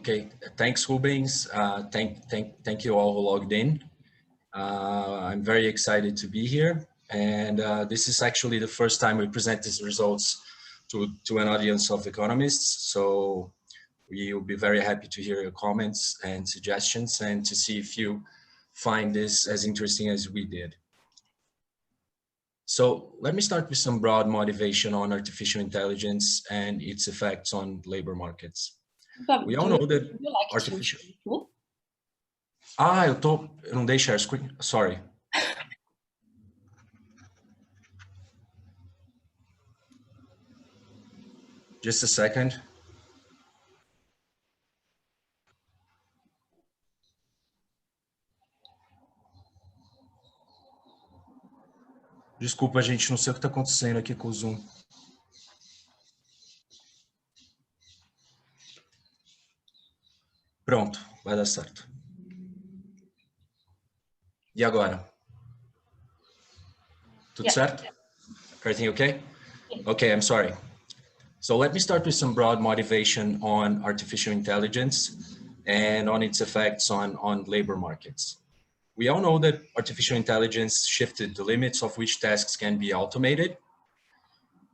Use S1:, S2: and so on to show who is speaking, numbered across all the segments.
S1: Okay, thanks, Rubens. Thank you all who logged in. I'm very excited to be here. And this is actually the first time we present these results to an audience of economists. So we will be very happy to hear your comments and suggestions and to see if you find this as interesting as we did. So let me start with some broad motivation on artificial intelligence and its effects on labor markets. We all know that artificial... eu não dei share screen, sorry. Just a second. Desculpa, gente, não sei o que está acontecendo aqui com o Zoom. Pronto, vai dar certo. E agora? Tudo certo? Everything okay? Okay, I'm sorry. So let me start with some broad motivation on artificial intelligence and on its effects on labor markets. We all know that artificial intelligence shifted the limits of which tasks can be automated.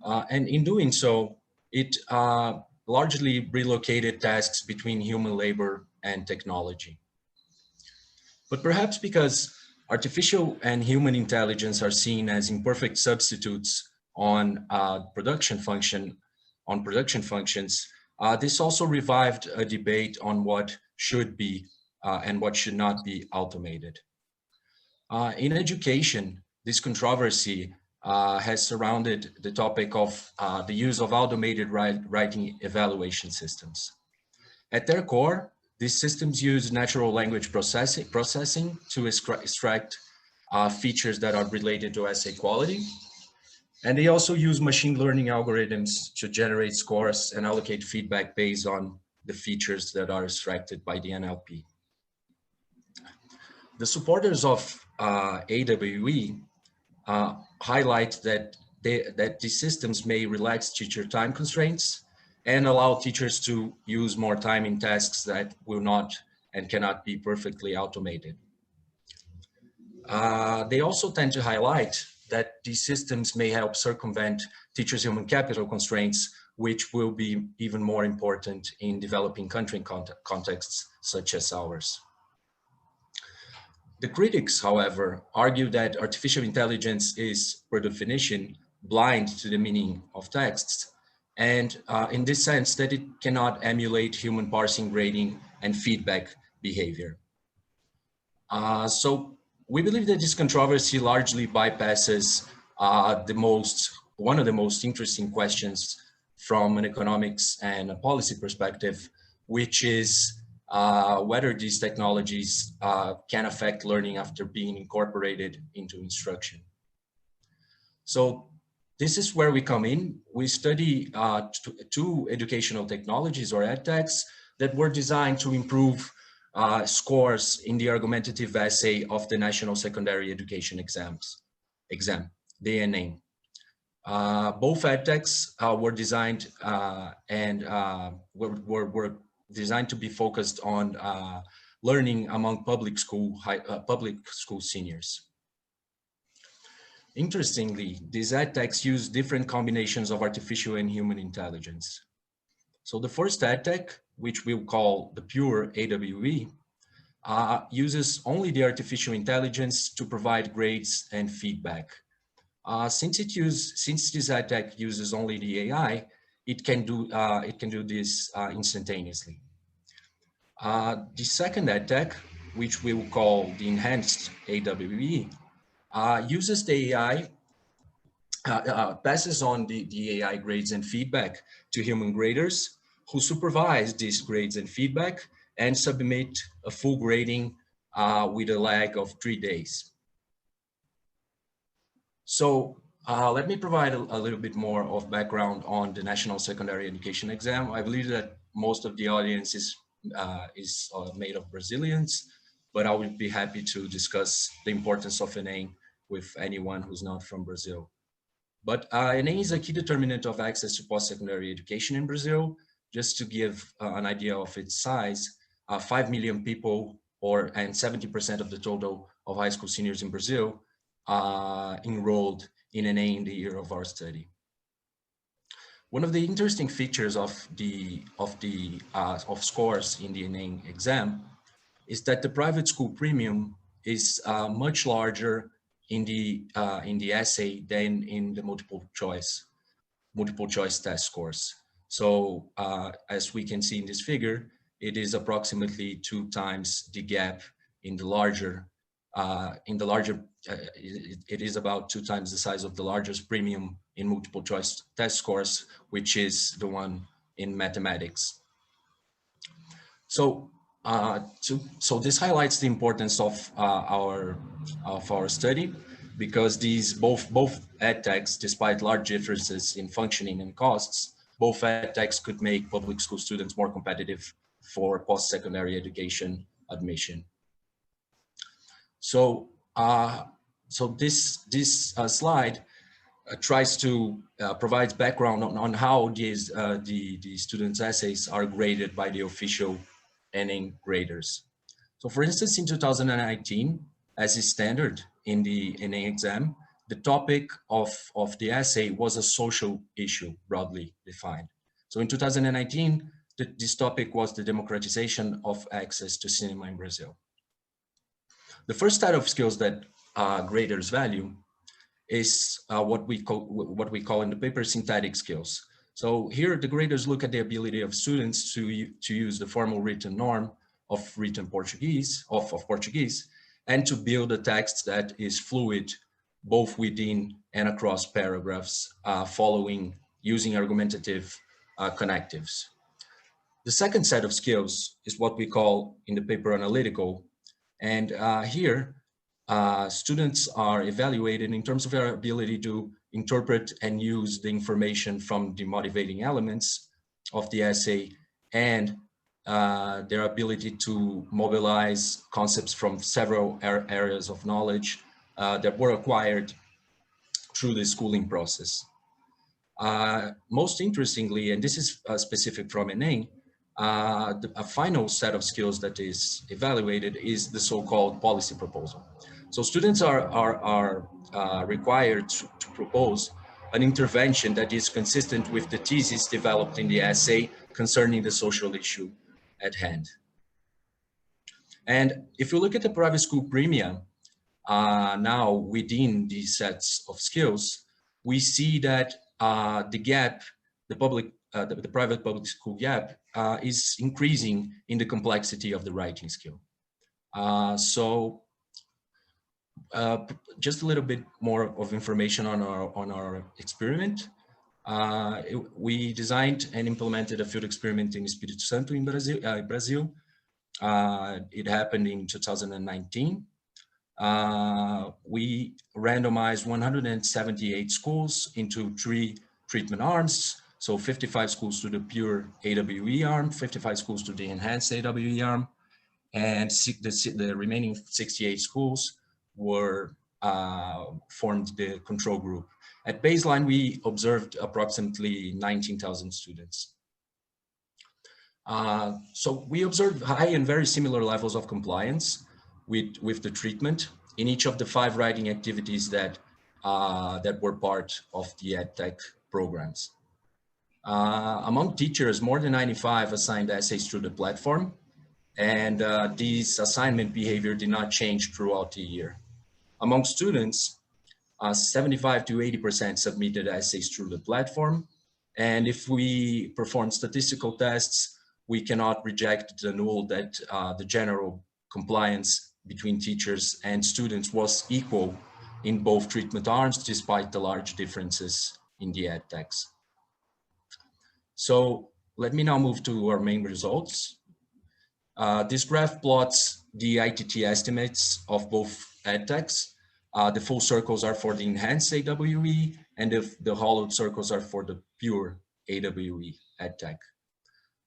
S1: And in doing so, it largely relocated tasks between human labor and technology. But perhaps because artificial and human intelligence are seen as imperfect substitutes on production functions, this also revived a debate on what should be and what should not be automated. In education, this controversy has surrounded the topic of the use of automated writing evaluation systems. At their core, these systems use natural language processing to extract features that are related to essay quality. And they also use machine learning algorithms to generate scores and allocate feedback based on the features that are extracted by the NLP. The supporters of AWE highlight that these systems may relax teacher time constraints and allow teachers to use more time in tasks that will not and cannot be perfectly automated. They also tend to highlight that these systems may help circumvent teachers' human capital constraints, which will be even more important in developing country contexts such as ours. The critics, however, argue that artificial intelligence is, per definition, blind to the meaning of texts, and in this sense that it cannot emulate human parsing, grading, and feedback behavior. So we believe that this controversy largely bypasses one of the most interesting questions from an economics and a policy perspective, which is whether these technologies can affect learning after being incorporated into instruction. So this is where we come in. We study two educational technologies, or edtechs, that were designed to improve scores in the argumentative essay of the National Secondary Education Exam, the NA. Both edtechs were designed and were designed to be focused on learning among public school seniors. Interestingly, these edtechs use different combinations of artificial and human intelligence. So the first edtech, which we'll call the pure AWE, uses only the artificial intelligence to provide grades and feedback. Since this edtech uses only the AI, it can do this instantaneously. The second edtech, which we will call the enhanced AWE, uses the AI, passes on the AI grades and feedback to human graders, who supervise these grades and feedback and submit a full grading with a lag of 3 days. So let me provide a little bit more of background on the National Secondary Education Exam. I believe that most of the audience is made of Brazilians, but I would be happy to discuss the importance of NA with anyone who's not from Brazil. But NA is a key determinant of access to post-secondary education in Brazil, just to give an idea of its size, 5 million people, and 70% of the total of high school seniors in Brazil enrolled in ENEM in the year of our study. One of the interesting features of scores in the ENEM exam is that the private school premium is much larger in the essay than in the multiple choice test scores. So as we can see in this figure, it is approximately 2 times the gap in the larger, it is about 2 times the size of the largest premium in multiple choice test scores, which is the one in mathematics. So so this highlights the importance of our study, because these both edtechs, despite large differences in functioning and costs, both edtechs could make public school students more competitive for post-secondary education admission. So this slide tries to provide background on how the students' essays are graded by the official ENEM graders. So for instance, in 2019, as is standard in the ENEM exam, the topic of the essay was a social issue, broadly defined. So in 2019, this topic was the democratization of access to cinema in Brazil. The first set of skills that graders value is what we call in the paper synthetic skills. So here the graders look at the ability of students to use the formal written norm of written Portuguese, of Portuguese, and to build a text that is fluid both within and across paragraphs, using argumentative connectives. The second set of skills is what we call in the paper analytical, and here students are evaluated in terms of their ability to interpret and use the information from the motivating elements of the essay, and their ability to mobilize concepts from several areas of knowledge that were acquired through the schooling process. Most interestingly, and this is specific from ENEM, a final set of skills that is evaluated is the so-called policy proposal. So students are required to propose an intervention that is consistent with the thesis developed in the essay concerning the social issue at hand. And if you look at the private school premium, now within these sets of skills, we see that the gap, the private public school gap is increasing in the complexity of the writing skill. Just a little bit more of information on our experiment. We designed and implemented a field experiment in Espírito Santo in Brazil. It happened in 2019. We randomized 178 schools into 3 treatment arms. So 55 schools to the pure AWE arm, 55 schools to the enhanced AWE arm, and the remaining 68 schools were formed the control group. At baseline, we observed approximately 19,000 students. So we observed high and very similar levels of compliance with the treatment in each of the 5 writing activities that were part of the EdTech programs. Among teachers, more than 95 assigned essays through the platform, and this assignment behavior did not change throughout the year. Among students, 75 to 80% submitted essays through the platform, and if we perform statistical tests, we cannot reject the null that the general compliance between teachers and students was equal in both treatment arms, despite the large differences in the edtechs. So let me now move to our main results. This graph plots the ITT estimates of both edtechs. The full circles are for the enhanced AWE, and the hollowed circles are for the pure AWE edtech.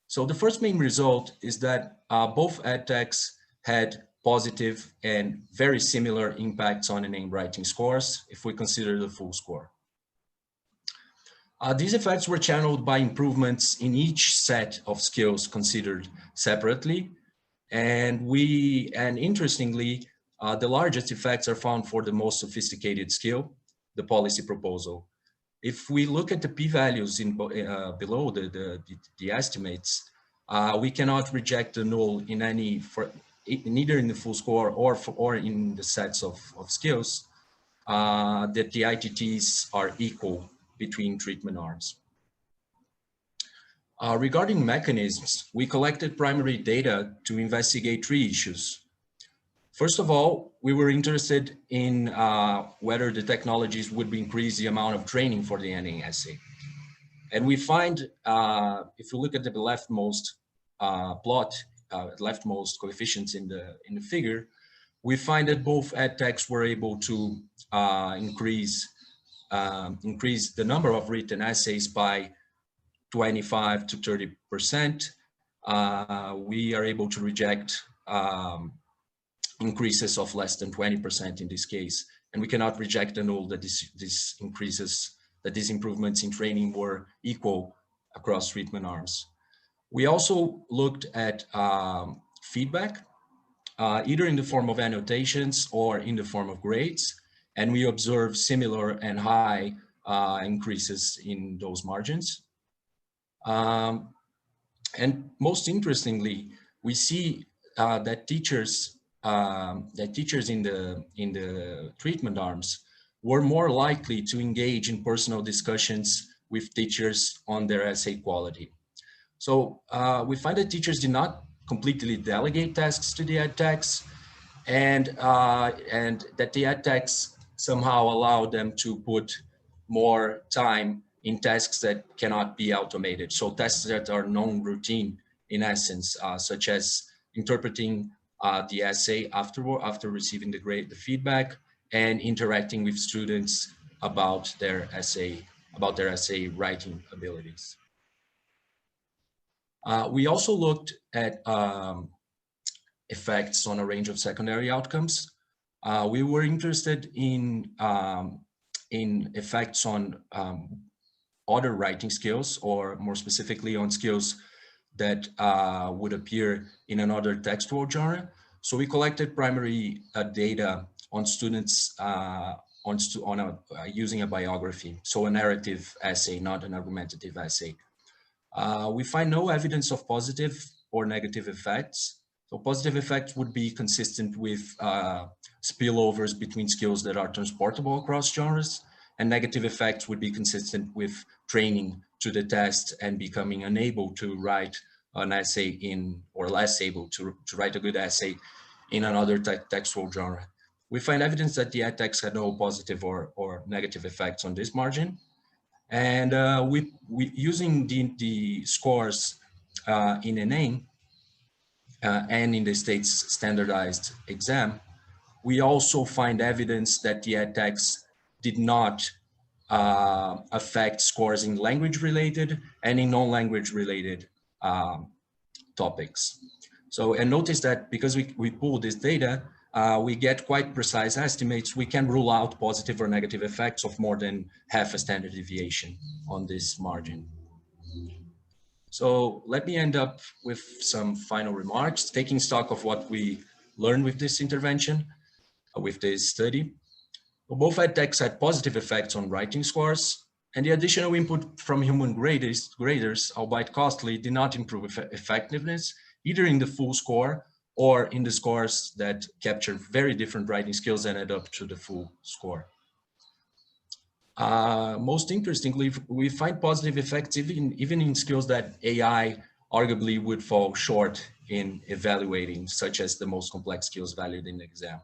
S1: So the first main result is that both edtechs had positive and very similar impacts on ENEM writing scores if we consider the full score. These effects were channeled by improvements in each set of skills considered separately. And interestingly, the largest effects are found for the most sophisticated skill, the policy proposal. If we look at the p-values in below the estimates, we cannot reject the null in any neither in the full score or in the sets of skills that the ITTs are equal between treatment arms. Regarding mechanisms, we collected primary data to investigate three issues. First of all, we were interested in whether the technologies would increase the amount of training for the NA assay. And we find, if you look at the leftmost plot, leftmost coefficients in the figure, we find that both edtechs were able to increase the number of written essays by 25 to 30%. We are able to reject increases of less than 20% in this case, and we cannot reject the null that these improvements in training were equal across treatment arms. We also looked at feedback, either in the form of annotations or in the form of grades, and we observed similar and high increases in those margins. And most interestingly, we see that teachers in the treatment arms were more likely to engage in personal discussions with teachers on their essay quality. So we find that teachers did not completely delegate tasks to the edtechs, and that the edtechs somehow allow them to put more time in tasks that cannot be automated. So tasks that are non-routine in essence, such as interpreting the essay after receiving the feedback, and interacting with students about their essay writing abilities. We also looked at effects on a range of secondary outcomes. We were interested in effects on other writing skills, or more specifically on skills that would appear in another textual genre. So we collected primary data on students using a biography, so a narrative essay, not an argumentative essay. We find no evidence of positive or negative effects. So positive effects would be consistent with spillovers between skills that are transportable across genres, and negative effects would be consistent with training to the test and becoming unable to write an essay in, or less able to write a good essay in another textual genre. We find evidence that the edtechs had no positive or negative effects on this margin. And we using the scores in NA and in the state's standardized exam, we also find evidence that the edtechs did not affect scores in language-related and in non-language related topics. So, and notice that because we pull this data, we get quite precise estimates. We can rule out positive or negative effects of more than half a standard deviation on this margin. So let me end up with some final remarks, taking stock of what we learned with this intervention, with this study. Both edtechs had positive effects on writing scores, and the additional input from human graders, albeit costly, did not improve effectiveness, either in the full score or in the scores that capture very different writing skills and add up to the full score. Most interestingly, we find positive effects even in skills that AI arguably would fall short in evaluating, such as the most complex skills valued in the exam.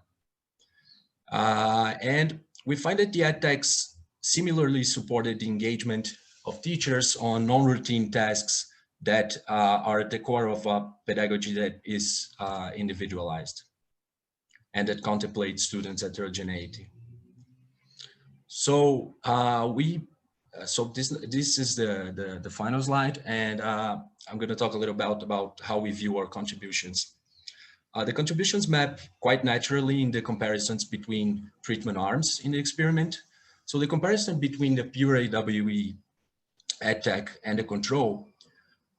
S1: And we find that the edtechs similarly supported the engagement of teachers on non-routine tasks that are at the core of a pedagogy that is individualized and that contemplates students' heterogeneity. So this is the final slide, and I'm going to talk a little about how we view our contributions. The contributions map quite naturally in the comparisons between treatment arms in the experiment. So the comparison between the pure AWE EdTech and the control,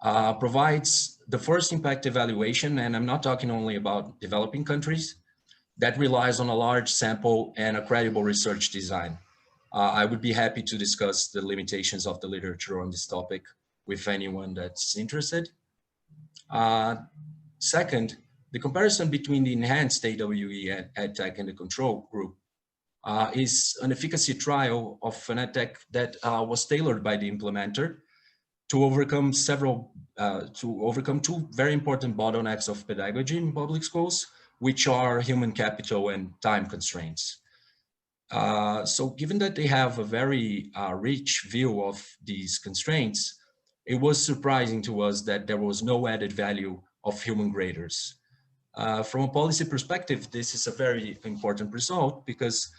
S1: provides the first impact evaluation, and I'm not talking only about developing countries, that relies on a large sample and a credible research design. I would be happy to discuss the limitations of the literature on this topic with anyone that's interested. Second, the comparison between the enhanced AWE EdTech and the control group is an efficacy trial of an EdTech that was tailored by the implementer to overcome two very important bottlenecks of pedagogy in public schools, which are human capital and time constraints. So given that they have a very rich view of these constraints, it was surprising to us that there was no added value of human graders. From a policy perspective, this is a very important result because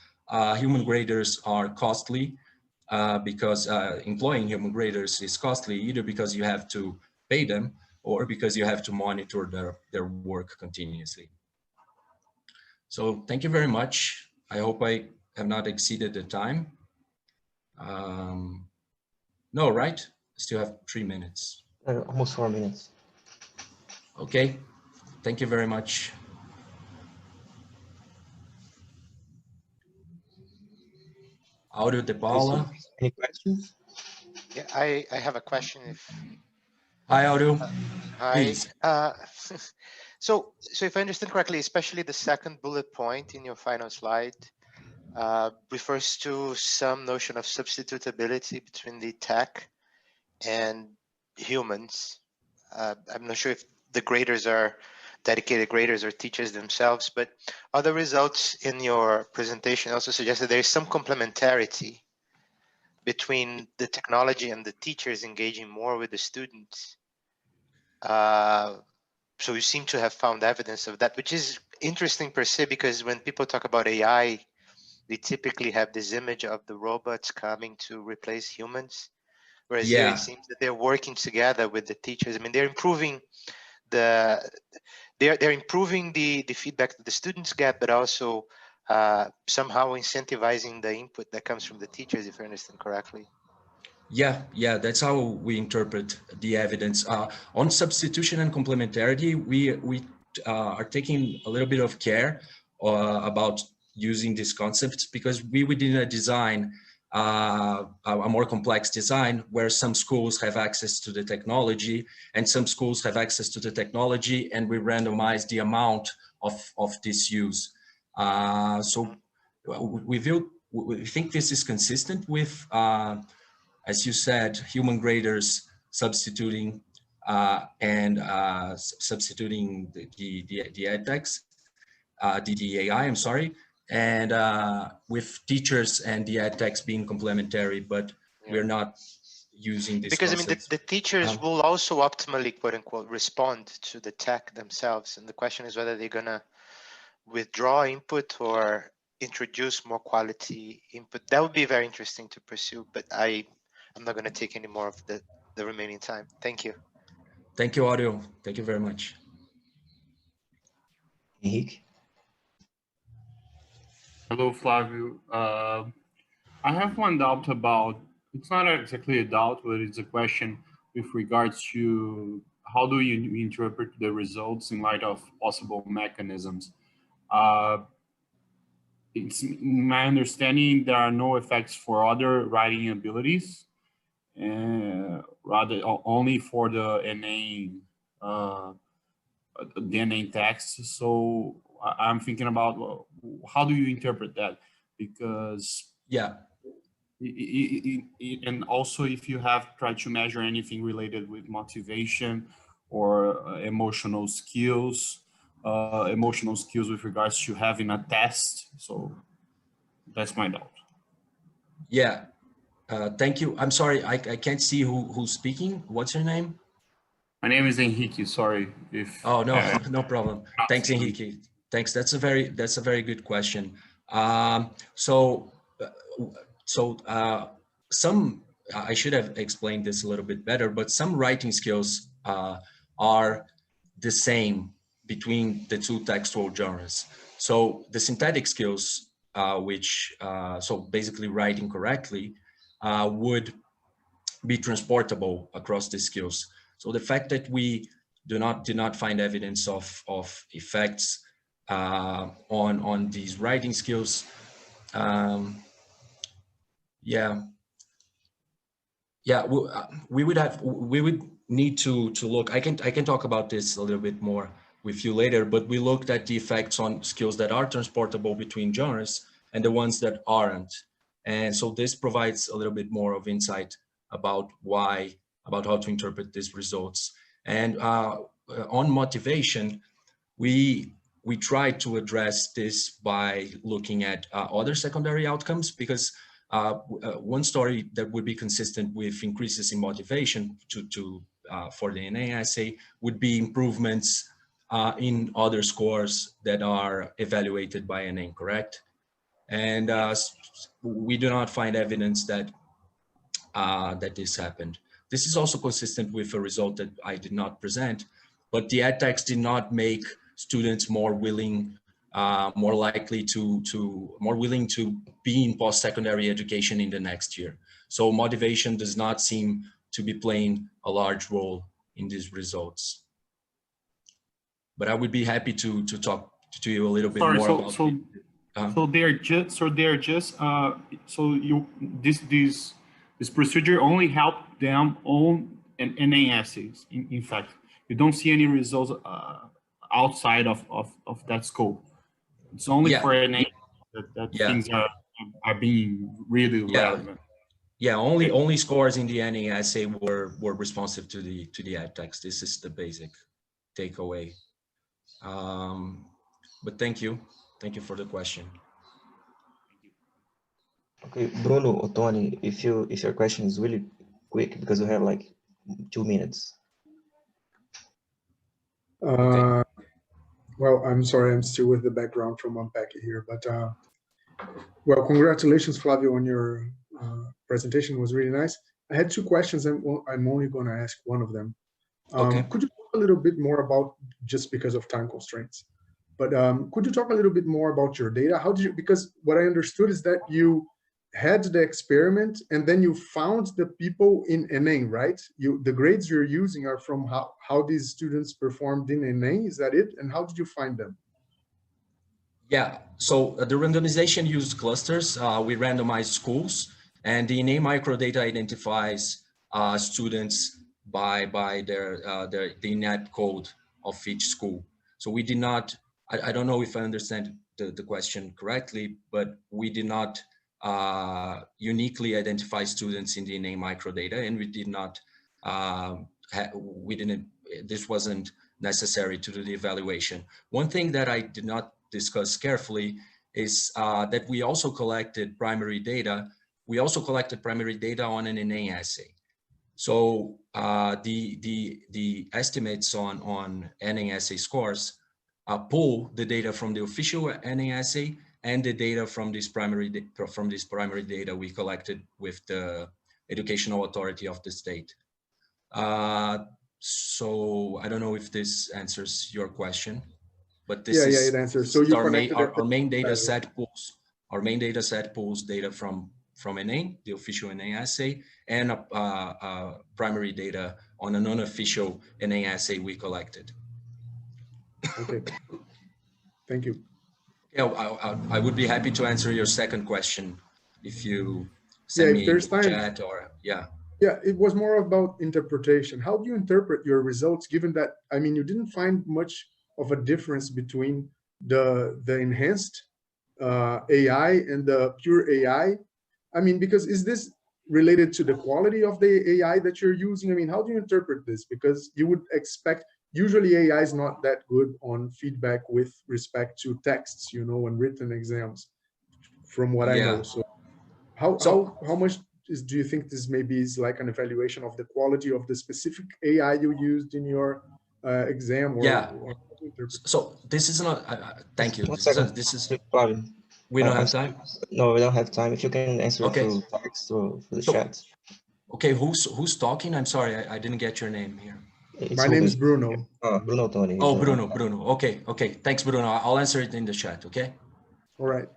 S1: human graders are costly, because employing human graders is costly, either because you have to pay them or because you have to monitor their work continuously. So thank you very much. I hope I have not exceeded the time. No, right? Still have 3 minutes.
S2: Almost 4 minutes.
S1: Okay, thank you very much. Audio de Paula.
S2: Any questions?
S3: Yeah, I have a question.
S1: Hi, Audio.
S3: Hi.
S1: Please.
S3: So if I understand correctly, especially the second bullet point in your final slide refers to some notion of substitutability between the tech and humans. I'm not sure if the graders are dedicated graders or teachers themselves, but other results in your presentation also suggest that there is some complementarity between the technology and the teachers engaging more with the students. So you seem to have found evidence of that, which is interesting per se, because when people talk about AI, they typically have this image of the robots coming to replace humans. Whereas here it seems that they're working together with the teachers. I mean, they're improving they're improving the feedback that the students get, but also somehow incentivizing the input that comes from the teachers, if I understand correctly.
S1: Yeah, that's how we interpret the evidence. On substitution and complementarity, we are taking a little bit of care about using these concepts, because we within a design, a more complex design, where some schools have access to the technology and some schools have access to the technology, and we randomize the amount of this use. So we think this is consistent with, as you said, human graders substituting substituting the edtechs, the AI, I'm sorry, and with teachers and the edtechs being complementary, but we're not using this
S3: because
S1: concept.
S3: I mean the teachers will also optimally, quote unquote, respond to the tech themselves, and the question is whether they're gonna withdraw input or introduce more quality input. That would be very interesting to pursue, but I'm not going to take any more of the remaining time. Thank you.
S1: Thank you, Audio. Thank you very much.
S2: Henrique?
S4: Hello, Flavio. I have one doubt about, it's not exactly a doubt, but it's a question with regards to how do you interpret the results in light of possible mechanisms. It's my understanding there are no effects for other writing abilities, rather only for the NA text. So I'm thinking about how do you interpret that? Because and also if you have tried to measure anything related with motivation or emotional skills with regards to having a test. So that's my doubt.
S1: Yeah, thank you. I'm sorry, I can't see who's speaking. What's your name?
S4: My name is Henrique. Sorry if.
S1: Oh no, no problem. Thanks, Henrique. Thanks. That's a very good question. Some I should have explained this a little bit better, but some writing skills are the same between the two textual genres. So the synthetic skills, so basically writing correctly, would be transportable across the skills. So the fact that we did not find evidence of effects on these writing skills, we would need to look. I can talk about this a little bit more with you later, but we looked at the effects on skills that are transportable between genres and the ones that aren't. And so this provides a little bit more of insight about how to interpret these results. And on motivation, we tried to address this by looking at other secondary outcomes, because one story that would be consistent with increases in motivation for the NA assay would be improvements in other scores that are evaluated by NA, correct? And we do not find evidence that that this happened. This is also consistent with a result that I did not present, but the edtechs did not make students more willing, more likely more willing to be in post-secondary education in the next year. So motivation does not seem to be playing a large role in these results. But I would be happy to talk to you a little bit more about.
S4: This procedure only helped them on an NA assays. In fact, you don't see any results outside of that scope. It's only for NA that things are being really relevant.
S1: Yeah, only scores in the NA assay were responsive to the edtechs. This is the basic takeaway. But thank you for the question.
S2: Okay, Bruno or Tony, if your question is really quick, because we have like 2 minutes.
S1: Okay.
S5: Well, I'm sorry, I'm still with the background from Unpack It here, but well, congratulations, Flavio, on your presentation. It was really nice. I had 2 questions, and I'm only going to ask one of them.
S1: Okay.
S5: Could you talk a little bit more about, just because of time constraints, but could you talk a little bit more about your data? How did you, because what I understood is that you had the experiment and then you found the people in NA, right? The grades you're using are from how these students performed in NA, is that it? And how did you find them?
S1: Yeah, so the randomization used clusters. We randomized schools, and the NA microdata identifies students by the NAT code of each school. So we did not, I don't know if I understand the question correctly, but we did not uniquely identify students in the NA microdata, and we did not, this wasn't necessary to do the evaluation. One thing that I did not discuss carefully is that we also collected primary data. We also collected primary data on an NA assay. So the estimates on NA assay scores pull the data from the official NA assay and the data from this primary data we collected with the educational authority of the state. So I don't know if this answers your question, but this is
S5: it answers. So you
S1: our main data set pulls. Our main data set pulls data from NA, the official NA assay, and primary data on a non-official NA assay we collected.
S5: Okay, thank you.
S1: Yeah, I would be happy to answer your second question if you send me
S5: there's
S1: a
S5: time.
S1: chat or
S5: Yeah, it was more about interpretation. How do you interpret your results, given that, I mean, you didn't find much of a difference between the enhanced AI and the pure AI? I mean, because is this related to the quality of the AI that you're using? I mean, how do you interpret this? Because you would expect, usually AI is not that good on feedback with respect to texts, you know, and written exams, from what I know. So how much do you think this maybe is like an evaluation of the quality of the specific AI you used in your exam? Or
S1: so this is not, thank you. This is we don't have time?
S2: No, we don't have time. If you can answer through text or through the chat.
S1: Okay, who's talking? I'm sorry, I didn't get your name here.
S5: My name is Bruno.
S2: Bruno Tony.
S1: Oh, Bruno. Okay. Thanks, Bruno. I'll answer it in the chat, okay?
S5: All right.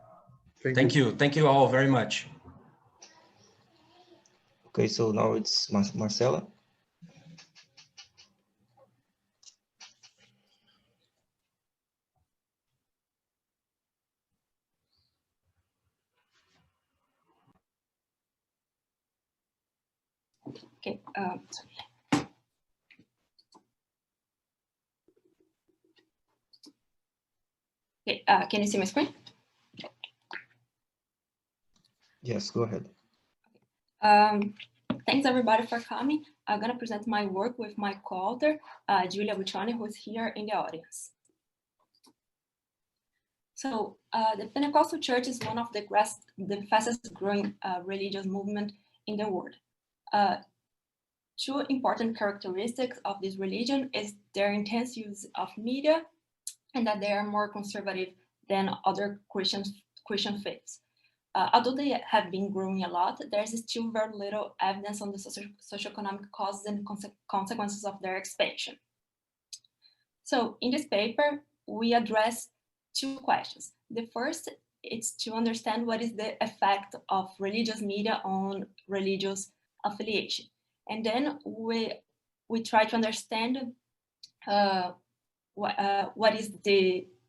S1: Thank you all very much.
S2: Okay, so now it's Marcela.
S6: Okay. Okay, can you see my screen?
S2: Yes, go ahead.
S6: Thanks everybody for coming. I'm gonna present my work with my co-author, Giulia Buccioni, who is here in the audience. So the Pentecostal Church is one of the fastest growing religious movement in the world. Two important characteristics of this religion is their intense use of media and that they are more conservative than other Christian faiths. Although they have been growing a lot, there's still very little evidence on the socioeconomic causes and consequences of their expansion. So in this paper, we address two questions. The first is to understand what is the effect of religious media on religious affiliation. And then we try to understand what is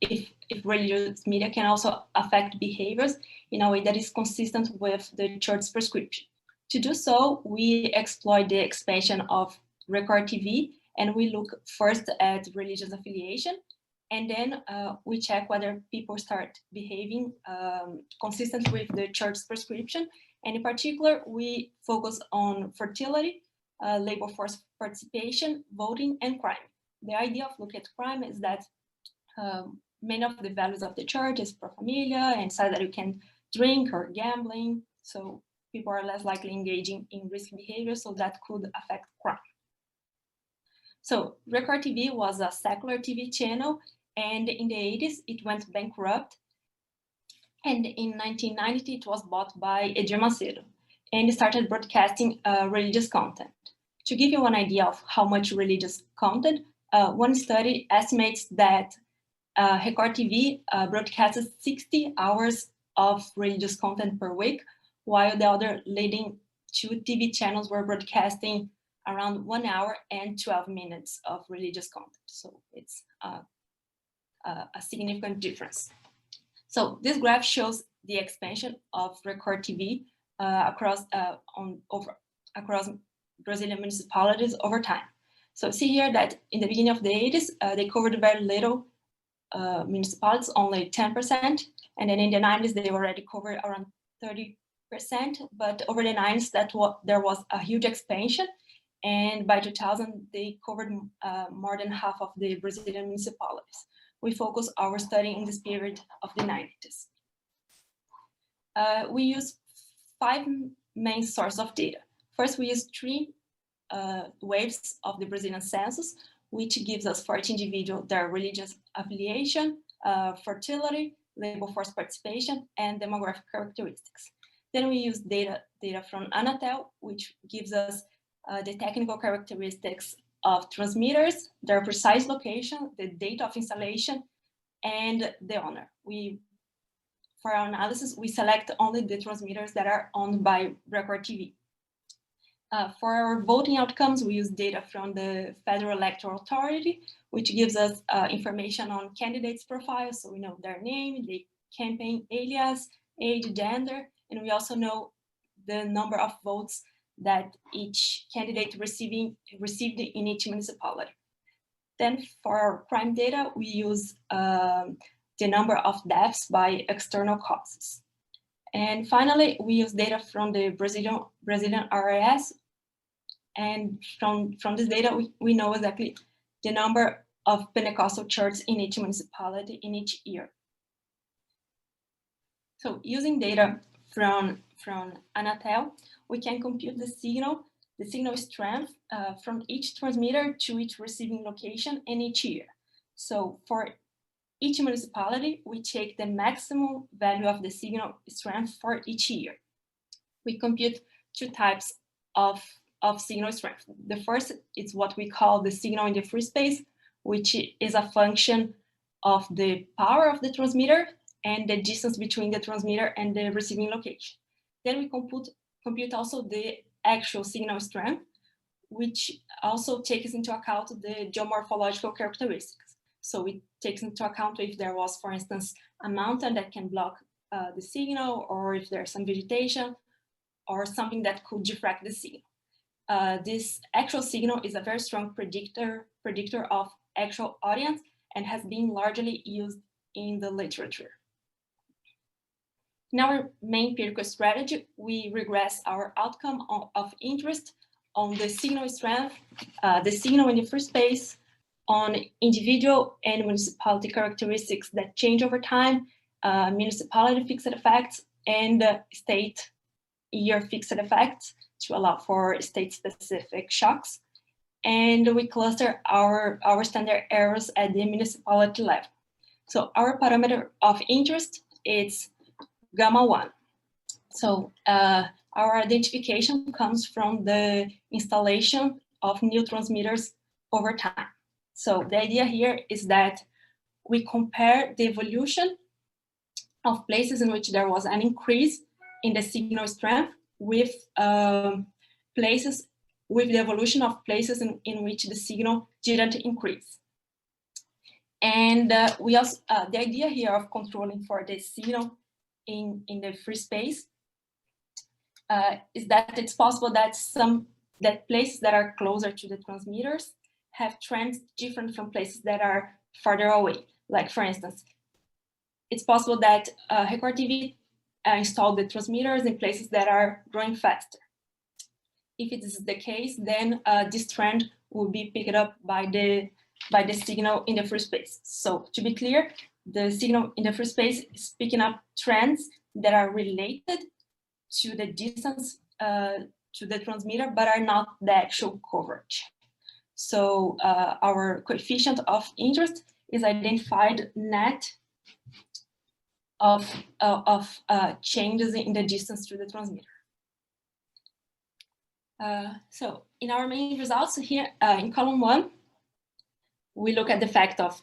S6: if religious media can also affect behaviors in a way that is consistent with the church's prescription. To do so, we exploit the expansion of record TV, and we look first at religious affiliation, and then we check whether people start behaving consistent with the church's prescription. And in particular, we focus on fertility, labor force participation, voting, and crime. The idea of looking at crime is that many of the values of the church is pro familia and say that you can drink or gambling. So people are less likely engaging in risky behavior, so that could affect crime. So Record TV was a secular TV channel, and in the 80s, it went bankrupt. And in 1990, it was bought by Edir Macedo and started broadcasting religious content. To give you an idea of how much religious content, one study estimates that Record TV broadcasts 60 hours of religious content per week, while the other leading two TV channels were broadcasting around 1 hour and 12 minutes of religious content. So it's a significant difference. So this graph shows the expansion of Record TV across Brazilian municipalities over time. So see here that in the beginning of the 80s, they covered very little municipalities, only 10%. And then in the 90s, they already covered around 30%. But over the 90s, there was a huge expansion. And by 2000, they covered more than half of the Brazilian municipalities. We focus our study in this period of the 90s. We use 5 main sources of data. First, we use 3 waves of the Brazilian census, which gives us for each individual their religious affiliation, fertility, labor force participation, and demographic characteristics. Then we use data from Anatel, which gives us the technical characteristics of transmitters, their precise location, the date of installation, and the owner. For our analysis, we select only the transmitters that are owned by Record TV. For our voting outcomes, we use data from the Federal Electoral Authority, which gives us information on candidates' profiles, so we know their name, the campaign alias, age, gender, and we also know the number of votes that each candidate received in each municipality. Then for our crime data, we use the number of deaths by external causes. And finally, we use data from the Brazilian RIS. And from this data, we know exactly the number of Pentecostal churches in each municipality in each year. So using data from Anatel, we can compute the signal strength from each transmitter to each receiving location in each year. So for each municipality, we take the maximum value of the signal strength for each year. We compute 2 types of signal strength. The first is what we call the signal in the free space, which is a function of the power of the transmitter and the distance between the transmitter and the receiving location. Then we compute also the actual signal strength, which also takes into account the geomorphological characteristics. So it takes into account if there was, for instance, a mountain that can block the signal, or if there's some vegetation or something that could diffract the signal. This actual signal is a very strong predictor of actual audience and has been largely used in the literature. In our main empirical strategy, we regress our outcome of interest on the signal strength, the signal in the free space, on individual and municipality characteristics that change over time, municipality fixed effects, and state year fixed effects to allow for state-specific shocks. And we cluster our standard errors at the municipality level. So our parameter of interest is gamma 1. So our identification comes from the installation of new transmitters over time. So the idea here is that we compare the evolution of places in which there was an increase in the signal strength with places with the evolution of places in which the signal didn't increase. And we also, the idea here of controlling for the signal in the free space is that it's possible that places that are closer to the transmitters have trends different from places that are farther away. Like, for instance, it's possible that Record TV installed the transmitters in places that are growing faster. If it is the case, then this trend will be picked up by the signal in the free space. So to be clear, the signal in the free space is picking up trends that are related to the distance to the transmitter, but are not the actual coverage. So our coefficient of interest is identified net of changes in the distance to the transmitter. So in our main results here in column 1, we look at the fact of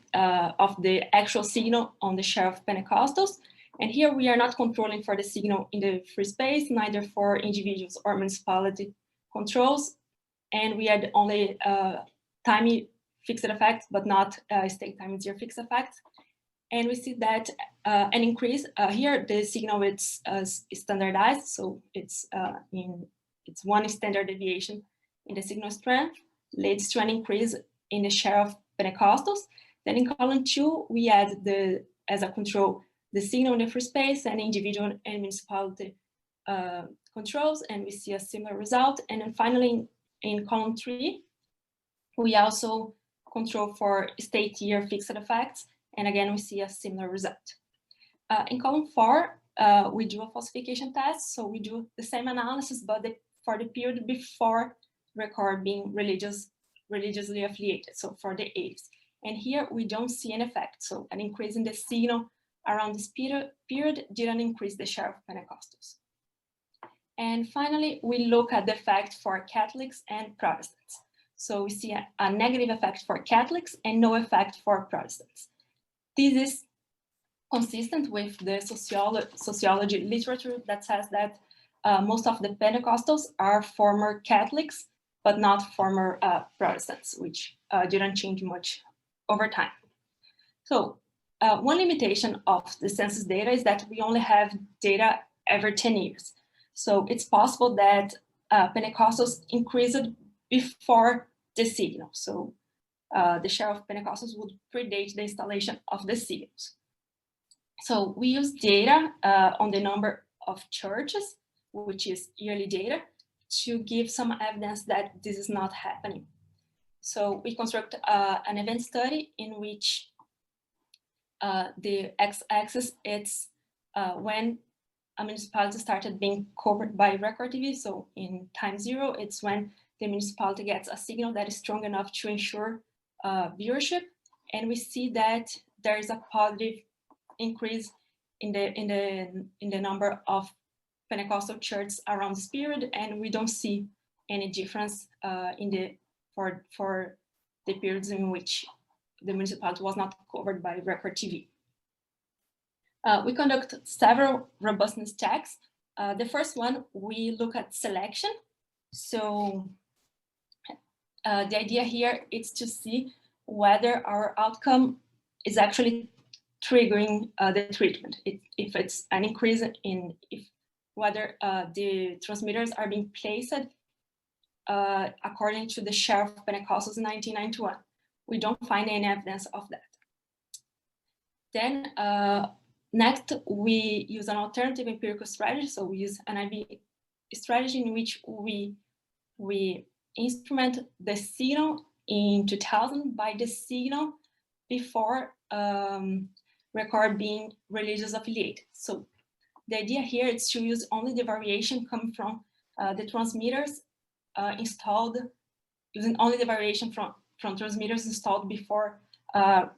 S6: the actual signal on the share of Pentecostals. And here we are not controlling for the signal in the free space, neither for individuals or municipality controls. And we had only time fixed effects, but not state time zero fixed effects. And we see that an increase here, the signal is standardized. So it's one standard deviation in the signal strength leads to an increase in the share of Pentecostals. Then in column 2, we add as a control the signal in the free space and individual and municipality controls, and we see a similar result. And then finally, in column 3, we also control for state year fixed effects, and again, we see a similar result. In column 4, we do a falsification test, so we do the same analysis, but for the period before Record being religiously affiliated, so for the 80s. And here we don't see an effect, so an increase in the signal around this period didn't increase the share of Pentecostals. And finally, we look at the effect for Catholics and Protestants. So we see a negative effect for Catholics and no effect for Protestants. This is consistent with the sociology literature that says that most of the Pentecostals are former Catholics, but not former Protestants, which didn't change much over time. So one limitation of the census data is that we only have data every 10 years. So it's possible that Pentecostals increased before the signal. So the share of Pentecostals would predate the installation of the signals. So we use data on the number of churches, which is yearly data, to give some evidence that this is not happening. So we construct an event study in which the x-axis is when a municipality started being covered by Record TV. So in time 0, it's when the municipality gets a signal that is strong enough to ensure viewership. And we see that there is a positive increase in the number of Pentecostal churches around this period, and we don't see any difference for the periods in which the municipality was not covered by Record TV. We conduct several robustness checks. The first one, we look at selection. So the idea here is to see whether our outcome is actually triggering the treatment. If it's an increase in, whether the transmitters are being placed according to the share of Pentecostals in 1991. We don't find any evidence of that. Then next, we use an alternative empirical strategy. So we use an IB strategy in which we instrument the signal in 2000 by the signal before record being religious affiliated. So the idea here is to use only the variation coming from the transmitters installed, using only the variation from transmitters installed before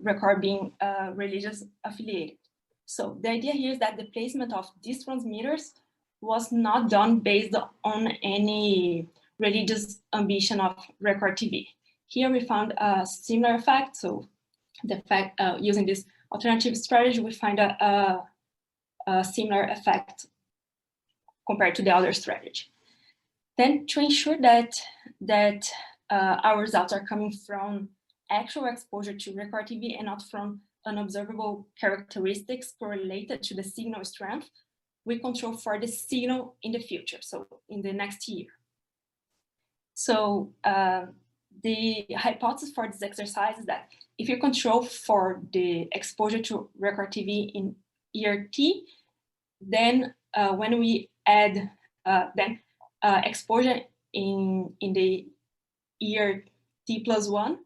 S6: record being religious affiliated. So the idea here is that the placement of these transmitters was not done based on any religious ambition of record TV. Here we found a similar effect. So the fact using this alternative strategy, we find a similar effect compared to the other strategy. Then to ensure that our results are coming from actual exposure to record TV and not from unobservable characteristics correlated to the signal strength, we control for the signal in the future, so in the next year. So the hypothesis for this exercise is that if you control for the exposure to record TV in year T, then when we add exposure in the year T+1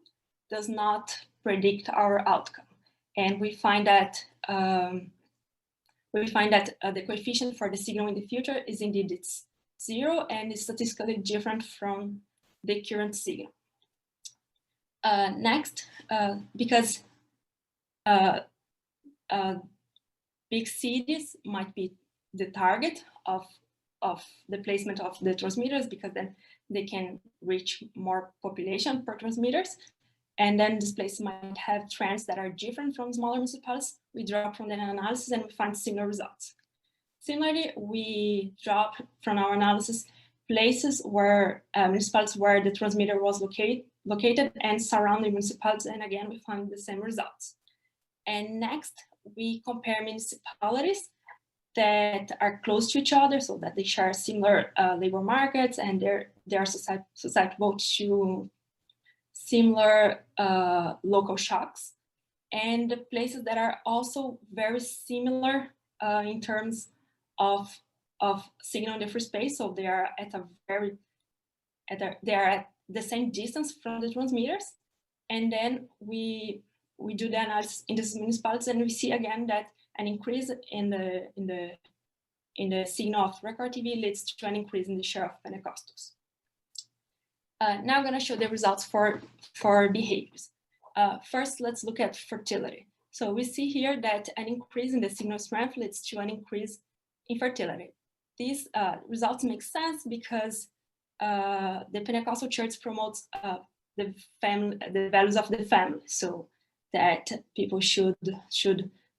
S6: does not predict our outcome, and we find that the coefficient for the signal in the future is indeed it's 0 and is statistically different from the current signal. Next, because big cities might be the target of the placement of the transmitters, because then they can reach more population per transmitters. And then this place might have trends that are different from smaller municipalities. We drop from the analysis and we find similar results. Similarly, we drop from our analysis places where municipalities where the transmitter was located and surrounding municipalities, and again, we find the same results. And next, we compare municipalities that are close to each other, so that they share similar labor markets and they are susceptible to similar local shocks, and the places that are also very similar in terms of signal in the free space. So they are they are at the same distance from the transmitters, and then we do the analysis in these municipalities, and we see again that an increase in the signal of record TV leads to an increase in the share of Pentecostals. Now I'm going to show the results for behaviors. First, let's look at fertility. So we see here that an increase in the signal strength leads to an increase in fertility. These results make sense because the Pentecostal Church promotes the values of the family, so that people should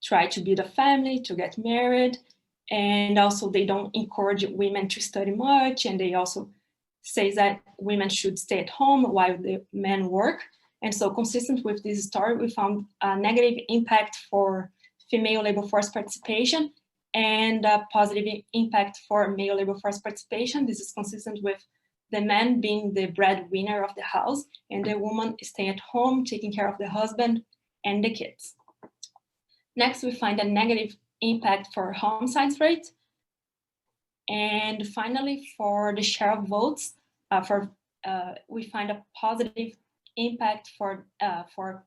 S6: try to build a family, to get married, and also they don't encourage women to study much, and they also say that women should stay at home while the men work. And so consistent with this story, we found a negative impact for female labor force participation and a positive impact for male labor force participation. This is consistent with the man being the breadwinner of the house and the woman staying at home, taking care of the husband and the kids. Next, we find a negative impact for homicides rate. And finally, for the share of votes, we find a positive impact for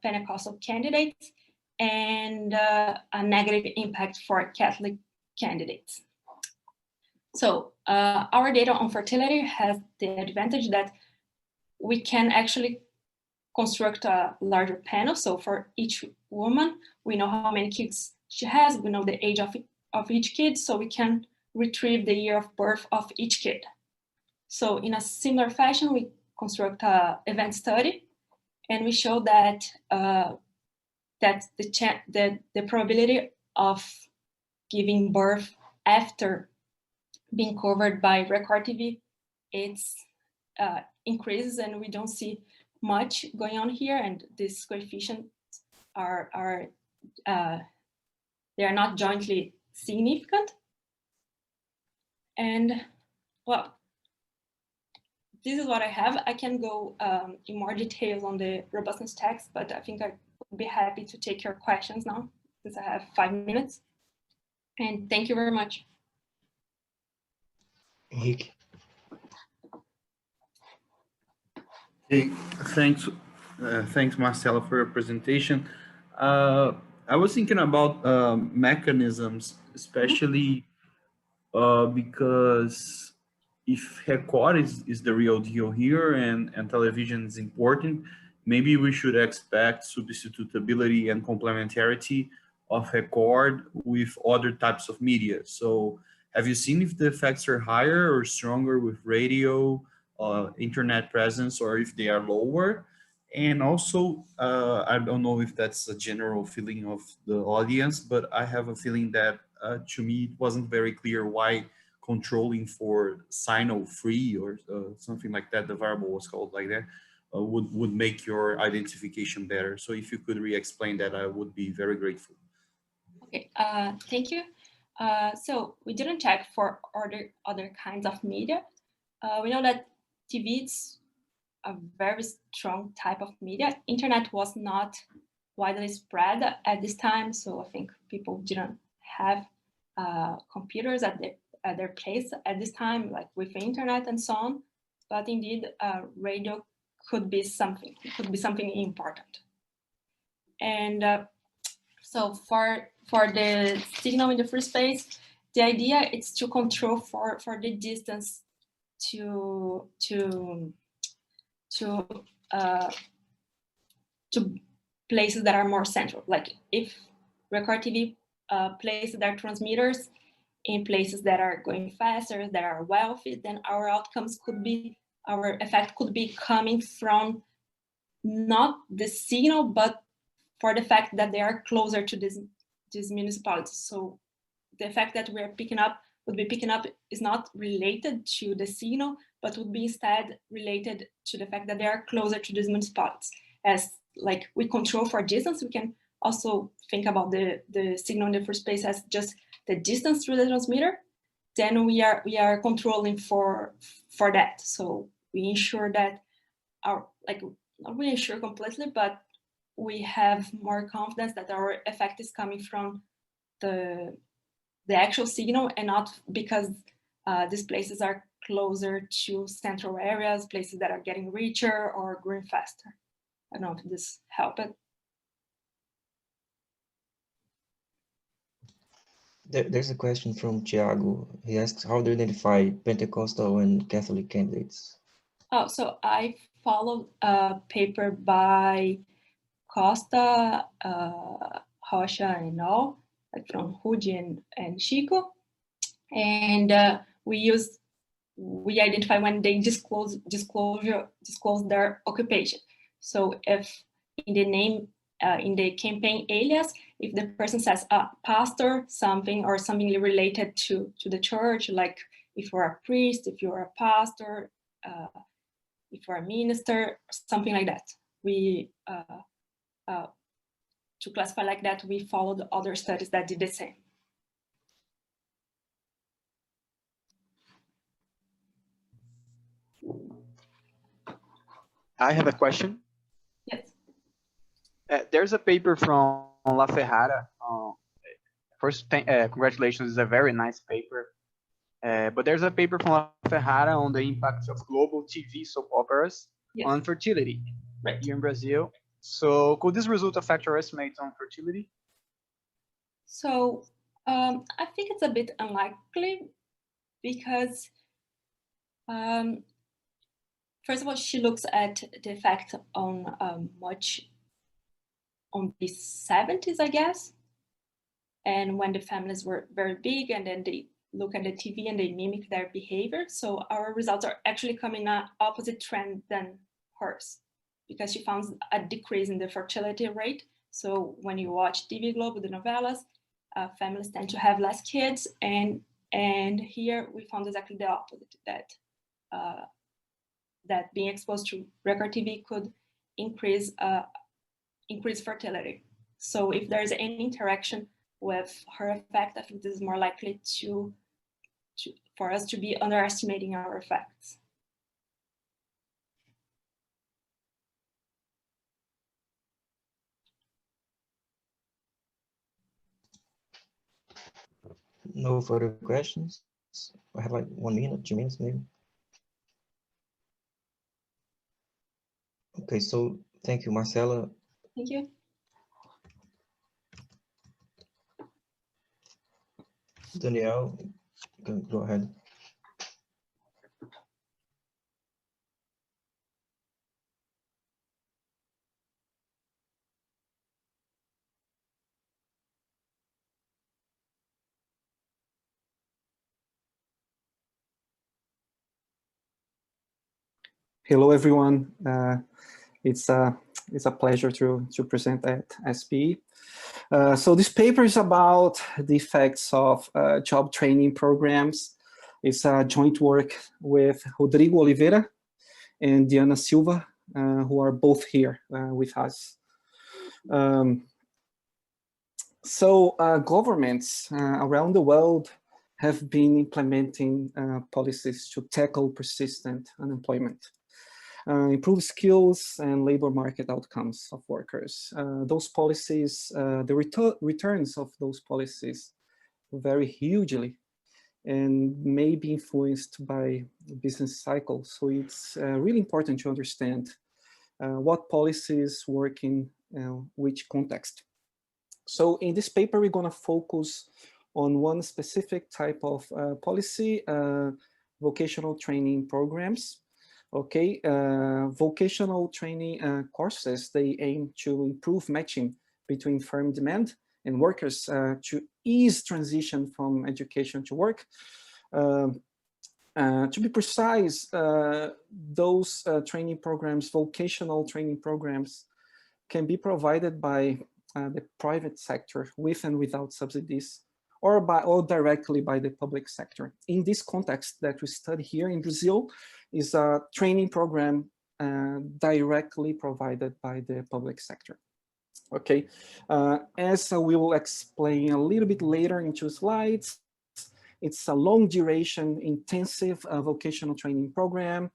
S6: Pentecostal candidates and a negative impact for Catholic candidates. So our data on fertility has the advantage that we can actually construct a larger panel. So for each woman, we know how many kids she has, we know the age of each kid, so we can retrieve the year of birth of each kid. So in a similar fashion, we construct an event study, and we show that the probability of giving birth after being covered by record TV, it's increases, and we don't see much going on here, and these coefficients are they are not jointly significant. And well, this is what I have. I can go in more details on the robustness text, but I think I would be happy to take your questions now, since I have 5 minutes. And thank you very much.
S2: Henrique.
S4: Hey, thanks, Marcelo, for your presentation. I was thinking about mechanisms, especially because if record is the real deal here and television is important, maybe we should expect substitutability and complementarity of record with other types of media. So have you seen if the effects are higher or stronger with radio, internet presence, or if they are lower? And also, I don't know if that's a general feeling of the audience, but I have a feeling that to me, it wasn't very clear why controlling for signal free or something like that, the variable was called like that, would make your identification better. So if you could re-explain that, I would be very grateful.
S6: Okay, thank you. So we didn't check for other kinds of media. We know that TV is a very strong type of media. Internet was not widely spread at this time, so I think people didn't have computers at their place at this time, like with the internet and so on. But indeed, radio could be something important. And so for the signal in the free space, the idea is to control for the distance to places that are more central. Like if record TV places their transmitters in places that are going faster, that are wealthy, then our outcomes could be, our effect could be coming from not the signal, but for the fact that they are closer to these municipalities. So the effect that we're picking up is not related to the signal, but would be instead related to the fact that they are closer to these municipalities. As like we control for distance, we can also think about the signal in the free space as just the distance through the transmitter. Then we are controlling for that. So we ensure that our, like, not we ensure completely, but we have more confidence that our effect is coming from the actual signal and not because these places are closer to central areas, places that are getting richer or growing faster. I don't know if this helped.
S2: There's a question from Thiago. He asks, how do you identify Pentecostal and Catholic candidates?
S6: Oh, so I followed a paper by Costa, Rocha, and all, like from Rudi and Chico. And we identify when they disclose their occupation. So if in the name, in the campaign alias, if the person says pastor, something or something related to the church, like if you're a priest, if you're a pastor, if you're a minister, something like that. We to classify like that, we followed other studies that did the same.
S7: I have a question.
S6: Yes.
S7: There's a paper from La Ferrara. First, congratulations, it's a very nice paper. But there's a paper from La Ferrara on the impact of global TV soap operas on fertility here in Brazil. So could this result affect your estimates on fertility?
S6: So I think it's a bit unlikely because first of all, she looks at the effect on much on the 70s, I guess. And when the families were very big, and then they look at the TV and they mimic their behavior. So our results are actually coming an opposite trend than hers, because she found a decrease in the fertility rate. So when you watch TV Globo, the novellas, families tend to have less kids. And here we found exactly the opposite, that that being exposed to record TV could increase fertility. So if there's any interaction with her effect, I think this is more likely for us to be underestimating our effects.
S2: No further questions. I have like 1 minute, 2 minutes maybe. Okay, so thank you, Marcela.
S6: Thank you.
S2: Danielle, go ahead.
S8: Hello, everyone. It's a pleasure to present at SPE. So this paper is about the effects of job training programs. It's a joint work with Rodrigo Oliveira and Diana Silva, who are both here with us. Governments around the world have been implementing policies to tackle persistent unemployment. Improve skills and labor market outcomes of workers. Those policies, the returns of those policies vary hugely and may be influenced by the business cycle. So it's really important to understand what policies work in which context. So in this paper, we're going to focus on one specific type of policy, vocational training programs. Okay, vocational training courses, they aim to improve matching between firm demand and workers to ease transition from education to work. To be precise, those training programs, vocational training programs, can be provided by the private sector with and without subsidies, or directly by the public sector. In this context that we study here in Brazil is a training program directly provided by the public sector. Okay, as we will explain a little bit later in 2 slides, it's a long duration, intensive vocational training program.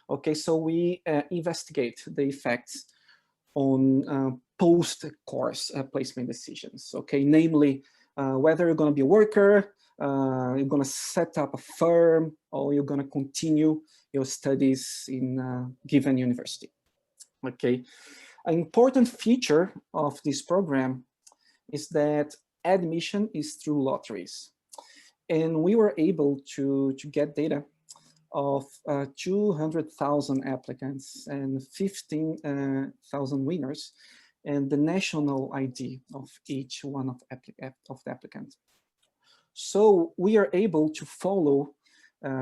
S8: Okay, so we investigate the effects on post-course placement decisions. Okay, namely, whether you're going to be a worker, you're going to set up a firm, or you're going to continue your studies in a given university. Okay, an important feature of this program is that admission is through lotteries. And we were able to get data of 200,000 applicants and 15,000 winners, and the national ID of each one of the applicants. So we are able to follow,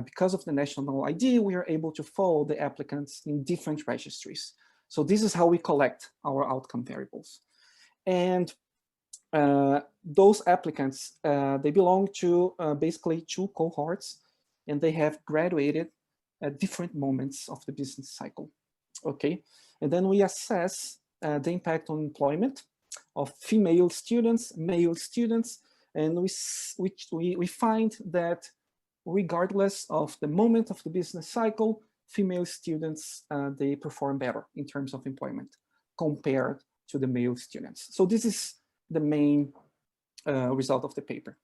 S8: because of the national ID, we are able to follow the applicants in different registries. So this is how we collect our outcome variables. And those applicants, they belong to basically 2 cohorts, and they have graduated at different moments of the business cycle. Okay, and then we assess the impact on employment of female students, male students, and we find that regardless of the moment of the business cycle, female students, they perform better in terms of employment compared to the male students. So this is the main result of the paper.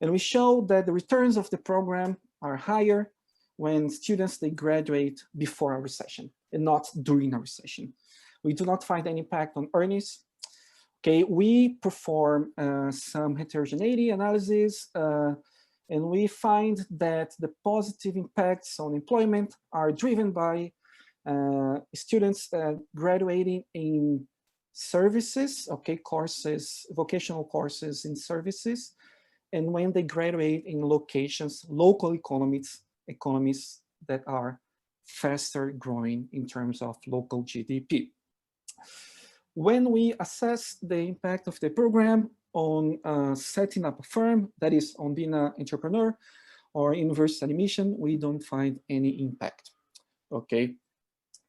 S8: And we show that the returns of the program are higher when students, they graduate before a recession and not during a recession. We do not find any impact on earnings. Okay, we perform some heterogeneity analysis, and we find that the positive impacts on employment are driven by students graduating in services, okay, courses, vocational courses in services, and when they graduate in locations, local economies that are faster growing in terms of local GDP. When we assess the impact of the program on setting up a firm, that is on being an entrepreneur or university admission, we don't find any impact. Okay,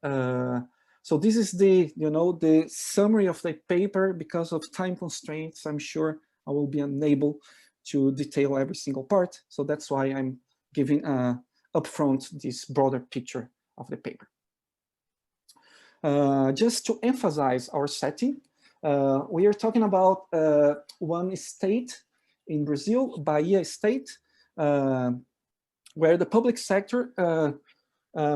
S8: So this is the, the summary of the paper. Because of time constraints, I'm sure I will be unable to detail every single part. So that's why I'm giving upfront this broader picture of the paper. Just to emphasize our setting, we are talking about one state in Brazil, Bahia state, where the public sector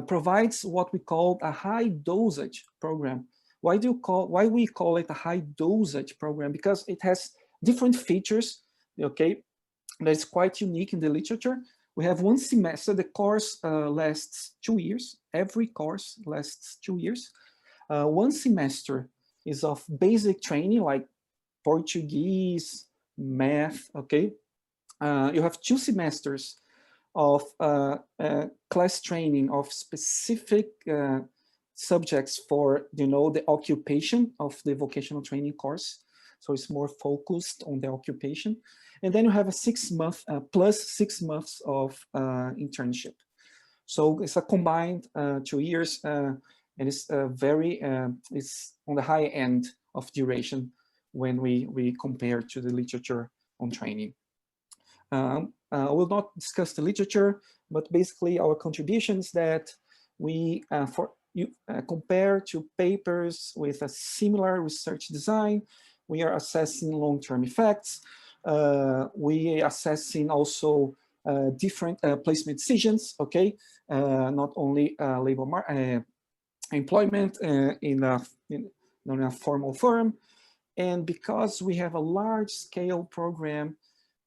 S8: provides what we call a high dosage program. Why we call it a high dosage program? Because it has different features, okay, that's quite unique in the literature. We have one semester, the course lasts 2 years. Every course lasts 2 years. One semester is of basic training like Portuguese, math, okay? You have 2 semesters of class training of specific subjects for, the occupation of the vocational training course. So it's more focused on the occupation. And then you have a 6 month plus 6 months of internship. So it's a combined 2 years, and it's it's on the high end of duration when we compare to the literature on training. I will not discuss the literature, but basically our contributions that we compare to papers with a similar research design. We are assessing long-term effects. We are assessing also different placement decisions, okay? Not only labor employment in a formal firm. And because we have a large-scale program,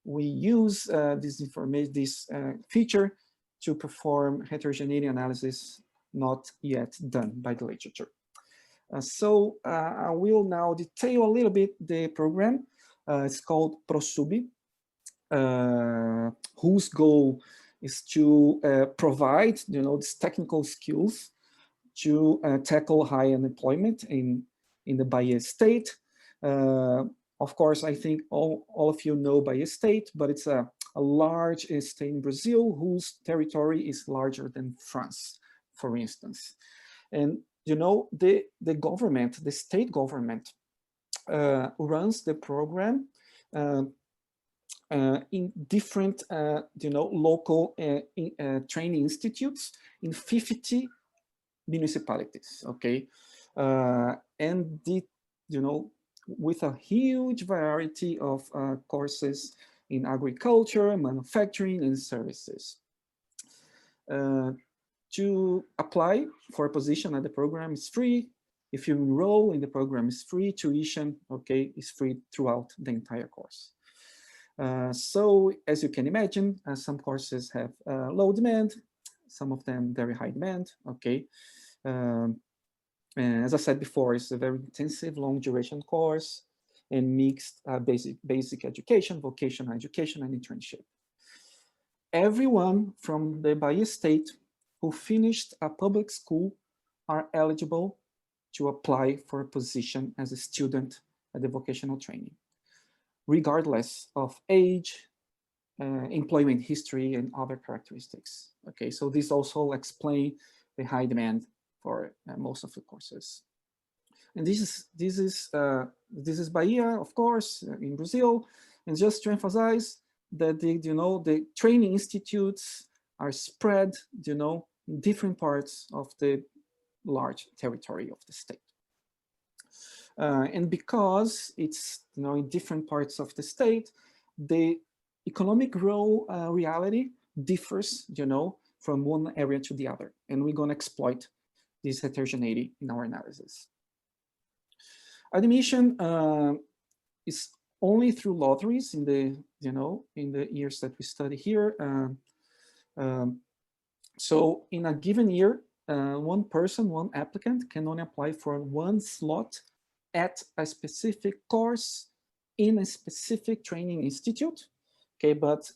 S8: we use this feature to perform heterogeneity analysis not yet done by the literature. So I will now detail a little bit the program. It's called ProSub, whose goal is to provide, these technical skills to tackle high unemployment in the Bahia state. Of course, I think all of you know Bahia state, but it's a large state in Brazil whose territory is larger than France, for instance. And the government, the state government, runs the program in different, local training institutes in 50 municipalities. Okay, and with a huge variety of courses in agriculture, manufacturing, and services. To apply for a position at the program is free. If you enroll in the program, is free. Tuition, okay, is free throughout the entire course. So as you can imagine, some courses have low demand, some of them very high demand, okay. As I said before, it's a very intensive, long duration course and mixed basic education, vocational education, and internship. Everyone from the Bahia state who finished a public school are eligible to apply for a position as a student at the vocational training, regardless of age, employment history, and other characteristics. Okay, so this also explains the high demand for most of the courses. And this is Bahia, of course, in Brazil. And just to emphasize that the training institutes are spread, in different parts of the large territory of the state. And because it's in different parts of the state, the economic role reality differs, from one area to the other, and we're going to exploit this heterogeneity in our analysis. Admission is only through lotteries in the in the years that we study here. So in a given year, one applicant can only apply for one slot at a specific course in a specific training institute. Okay, but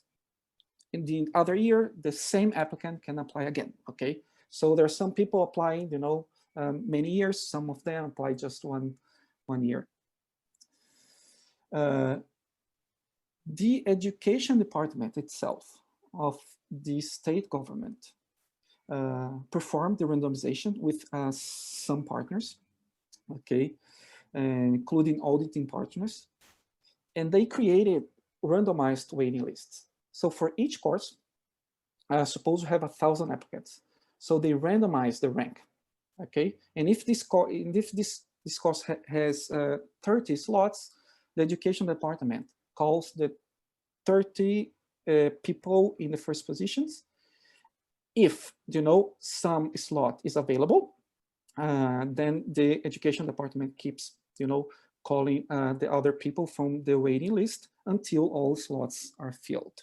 S8: in the other year, the same applicant can apply again. Okay, so there are some people applying, many years. Some of them apply just one year. The education department itself of the state government performed the randomization with some partners, okay, including auditing partners, and they created randomized waiting lists. So for each course, suppose you have 1,000 applicants, so they randomize the rank, okay, and if this course has 30 slots, the education department calls the 30 people in the first positions. If, you know, some slot is available, then the education department keeps, you know, calling the other people from the waiting list until all slots are filled.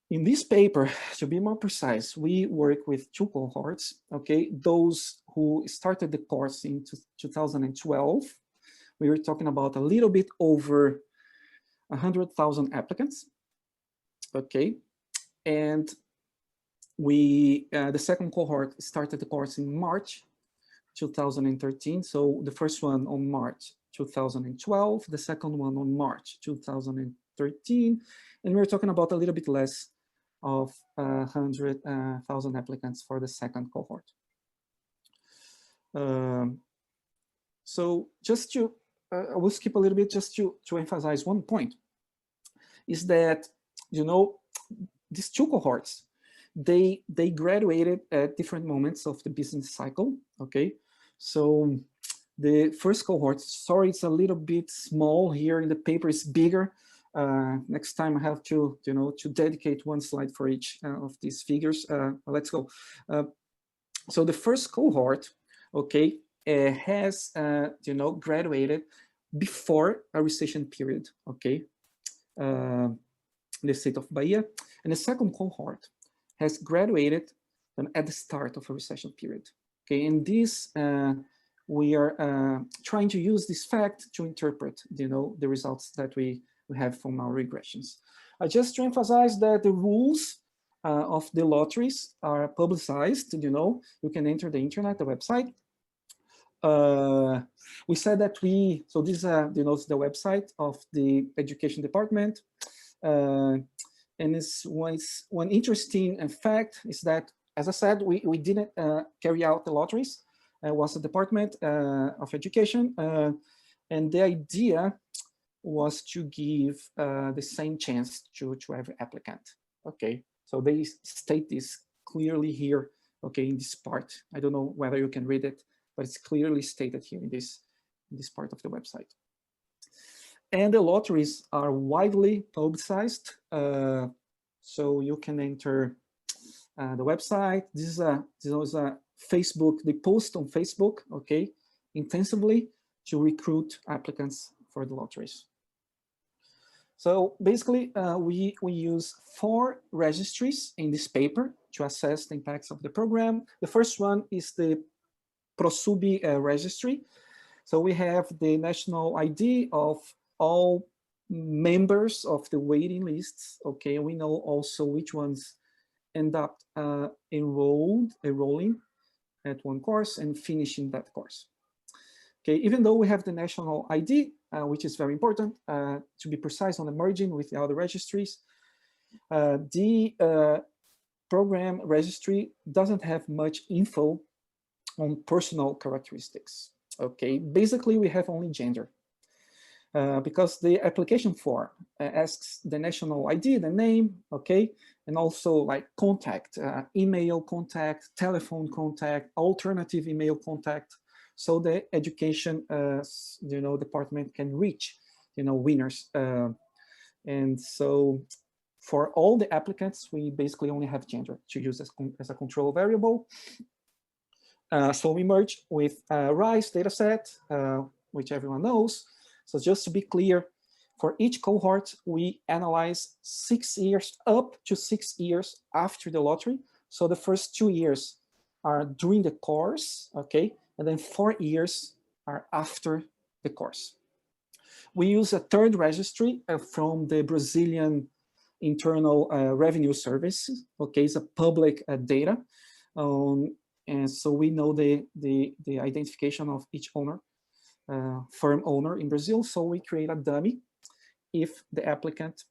S8: In this paper, to be more precise, we work with 2 cohorts, okay? Those who started the course in 2012, we were talking about a little bit over 100,000 applicants, okay? And we, the second cohort started the course in March 2013. So the first one on March 2012, the second one on March 2013. And we're talking about a little bit less of 100,000 applicants for the second cohort. So just to, I will skip a little bit just to emphasize one point, is that, you know, these 2 cohorts, they graduated at different moments of the business cycle, okay? So the first cohort, sorry, it's a little bit small here in the paper, is bigger. Next time I have to, you know, to dedicate one slide for each of these figures. Let's go. So the first cohort, okay, has, you know, graduated before a recession period, okay, in the state of Bahia. And the second cohort has graduated at the start of a recession period. Okay, and this, we are trying to use this fact to interpret, you know, the results that we have from our regressions. Just to emphasize that the rules of the lotteries are publicized, you know, you can enter the internet, the website. We said that so this you know, the website of the education department. And it's one interesting fact is that, as I said, we didn't carry out the lotteries. It was the Department of Education. And the idea was to give the same chance to every applicant. Okay, so they state this clearly here, okay, in this part. I don't know whether you can read it, but it's clearly stated here in this part of the website. And the lotteries are widely publicized. So you can enter the website. This is a Facebook, they post on Facebook, okay, intensively to recruit applicants for the lotteries. So basically, we use 4 registries in this paper to assess the impacts of the program. The first one is the ProSub registry. So we have the national ID of all members of the waiting lists. Okay, we know also which ones end up enrolling at one course and finishing that course. Okay, even though we have the national ID, which is very important to be precise on the merging with the other registries, the program registry doesn't have much info on personal characteristics. Okay, basically we have only gender. Because the application form asks the national ID, the name, okay, and also like contact, email contact, telephone contact, alternative email contact, so the education, you know, department can reach, you know, winners. And so for all the applicants, we basically only have gender to use as a control variable. So we merge with RISE dataset, which everyone knows. So just to be clear, for each cohort, we analyze 6 years, up to 6 years after the lottery. So the first 2 years are during the course, okay? And then 4 years are after the course. We use a third registry from the Brazilian Internal Revenue Service, okay? It's a public data. And so we know the identification of each owner. Firm owner in Brazil, so we create a dummy if the applicant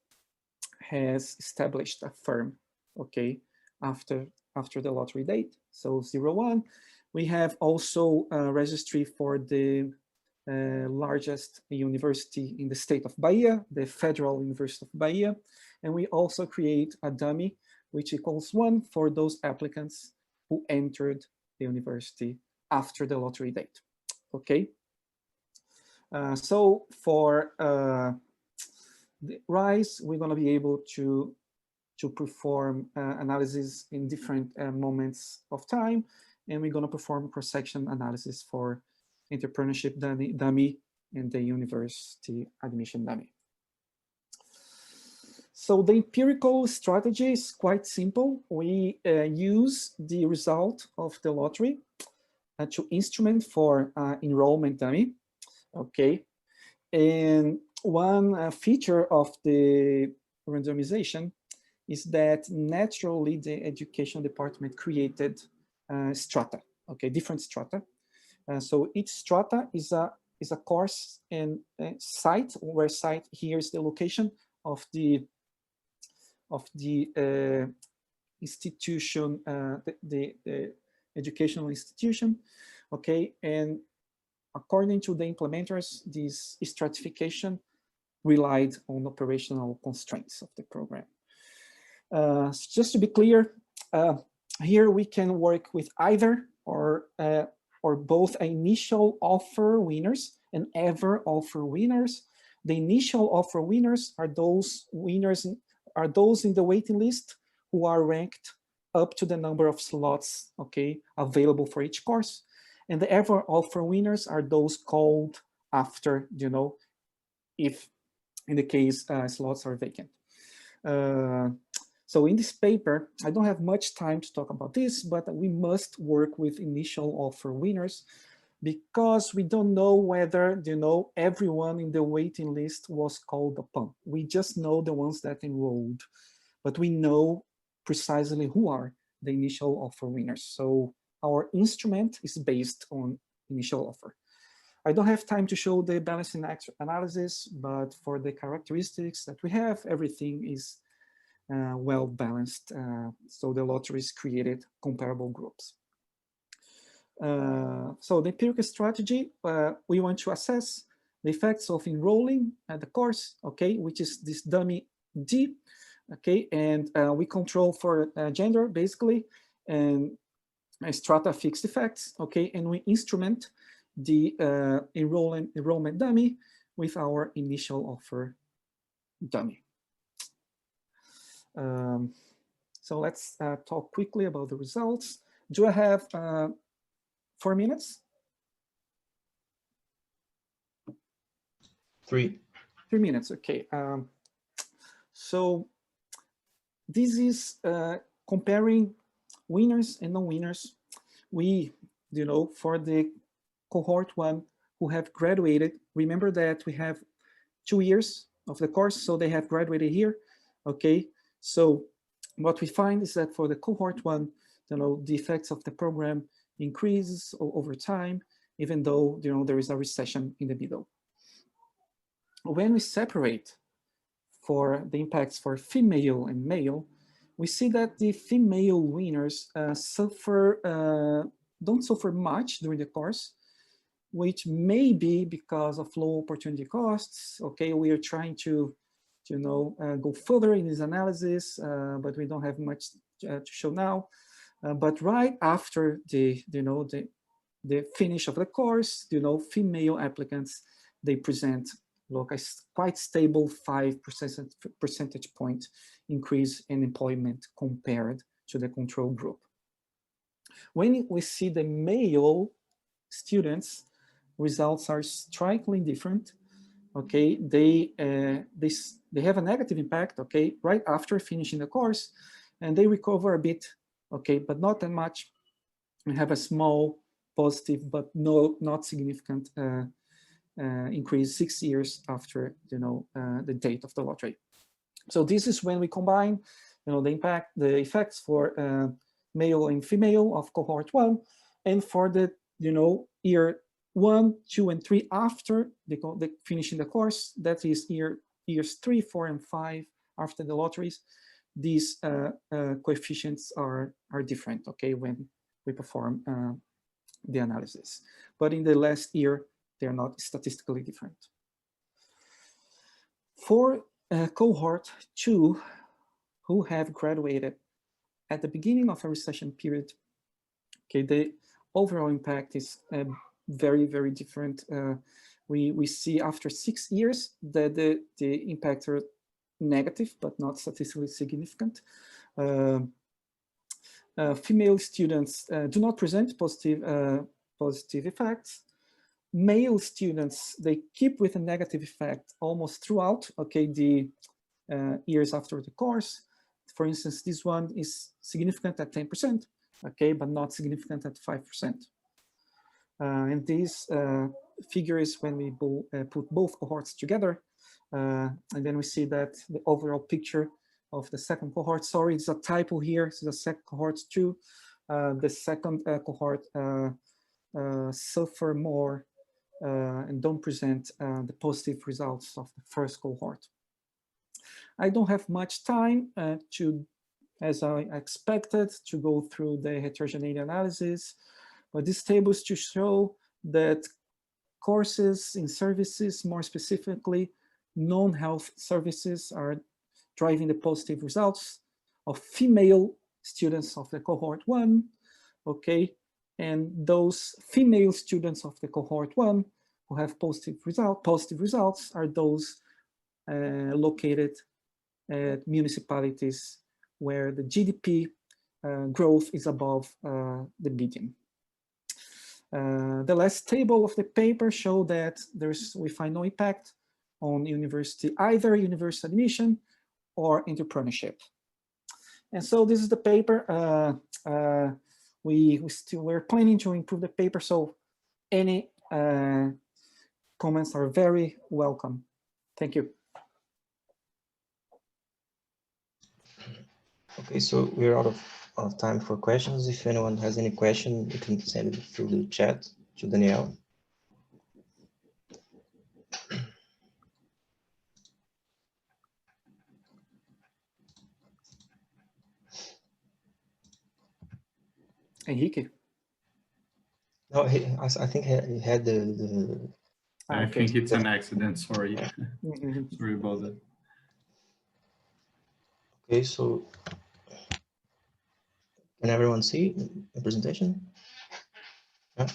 S8: has established a firm, okay, after after the lottery date, so 01. We have also a registry for the largest university in the state of Bahia, the Federal University of Bahia. And we also create a dummy, which equals 1 for those applicants who entered the university after the lottery date. Okay. So for the RISE, we're going to be able to perform analysis in different moments of time, and we're going to perform cross-section analysis for entrepreneurship dummy and the university admission dummy. So the empirical strategy is quite simple. We use the result of the lottery to instrument for enrollment dummy. Okay, and one feature of the randomization is that naturally the education department created strata. Okay, different strata. So each strata is a course and site, where site here is the location of the institution, the educational institution. Okay, and according to the implementers, this stratification relied on operational constraints of the program. Just to be clear, here we can work with either or both initial offer winners and ever offer winners. The initial offer winners are those in the waiting list who are ranked up to the number of slots, okay, available for each course. And the ever offer winners are those called after, you know, if in the case slots are vacant. So in this paper, I don't have much time to talk about this, but we must work with initial offer winners because we don't know whether, you know, everyone in the waiting list was called upon. We just know the ones that enrolled, but we know precisely who are the initial offer winners. So our instrument is based on initial offer. I don't have time to show the balancing analysis, but for the characteristics that we have, everything is well balanced. So the lotteries created comparable groups. So the empirical strategy, we want to assess the effects of enrolling at the course, okay, which is this dummy D, okay, and we control for gender basically, and strata fixed effects, okay, and we instrument the enrollment dummy with our initial offer dummy. So let's talk quickly about the results. Do I have 4 minutes?
S2: 3.
S8: 3 minutes, okay. So this is comparing winners and non-winners. We, you know, for the cohort 1 who have graduated, remember that we have 2 years of the course, so they have graduated here, okay? So what we find is that for the cohort 1, you know, the effects of the program increases over time, even though, you know, there is a recession in the middle. When we separate for the impacts for female and male, we see that the female winners don't suffer much during the course, which may be because of low opportunity costs. Okay, we are trying to you know, go further in this analysis, but we don't have much to show now. But right after the finish of the course, you know, female applicants, they present look a quite stable 5 percentage point increase in employment compared to the control group. When we see the male students, results are strikingly different. Okay, they have a negative impact, okay, right after finishing the course, and they recover a bit, okay, but not that much. We have a small positive, but not significant increase 6 years after, you know, the date of the lottery. So this is when we combine, you know, the effects for male and female of cohort 1, and for the, you know, year 1, 2, and 3 after the finishing the course, that is years 3, 4, and 5 after the lotteries, these coefficients are different, okay, when we perform the analysis. But in the last year, they're not statistically different. For cohort 2, who have graduated at the beginning of a recession period, okay, the overall impact is very, very different. We see after 6 years that the impacts are negative, but not statistically significant. Female students do not present positive effects. Male students, they keep with a negative effect almost throughout, okay, the years after the course. For instance, this one is significant at 10%, okay, but not significant at 5%. And these figures, when we put both cohorts together, and then we see that the overall picture of the second cohort, sorry, it's a typo here, so the second cohort 2, the second cohort suffer more and don't present the positive results of the first cohort. I don't have much time as I expected, to go through the heterogeneity analysis, but this table is to show that courses in services, more specifically non-health services, are driving the positive results of female students of the cohort 1, okay, and those female students of the cohort 1 who have positive results are those located at municipalities where the GDP growth is above the median. The last table of the paper show that we find no impact on either university admission or entrepreneurship. And so this is the paper. We're planning to improve the paper, so any comments are very welcome. Thank you.
S2: Okay, so we're out of time for questions. If anyone has any question, you can send it through the chat to Danielle.
S8: Henrique?
S2: No, I think he had the
S4: I
S8: okay.
S4: think it's an accident, sorry.
S8: Mhm.
S4: Sorry about that.
S2: Okay, so can everyone see the presentation? Yeah.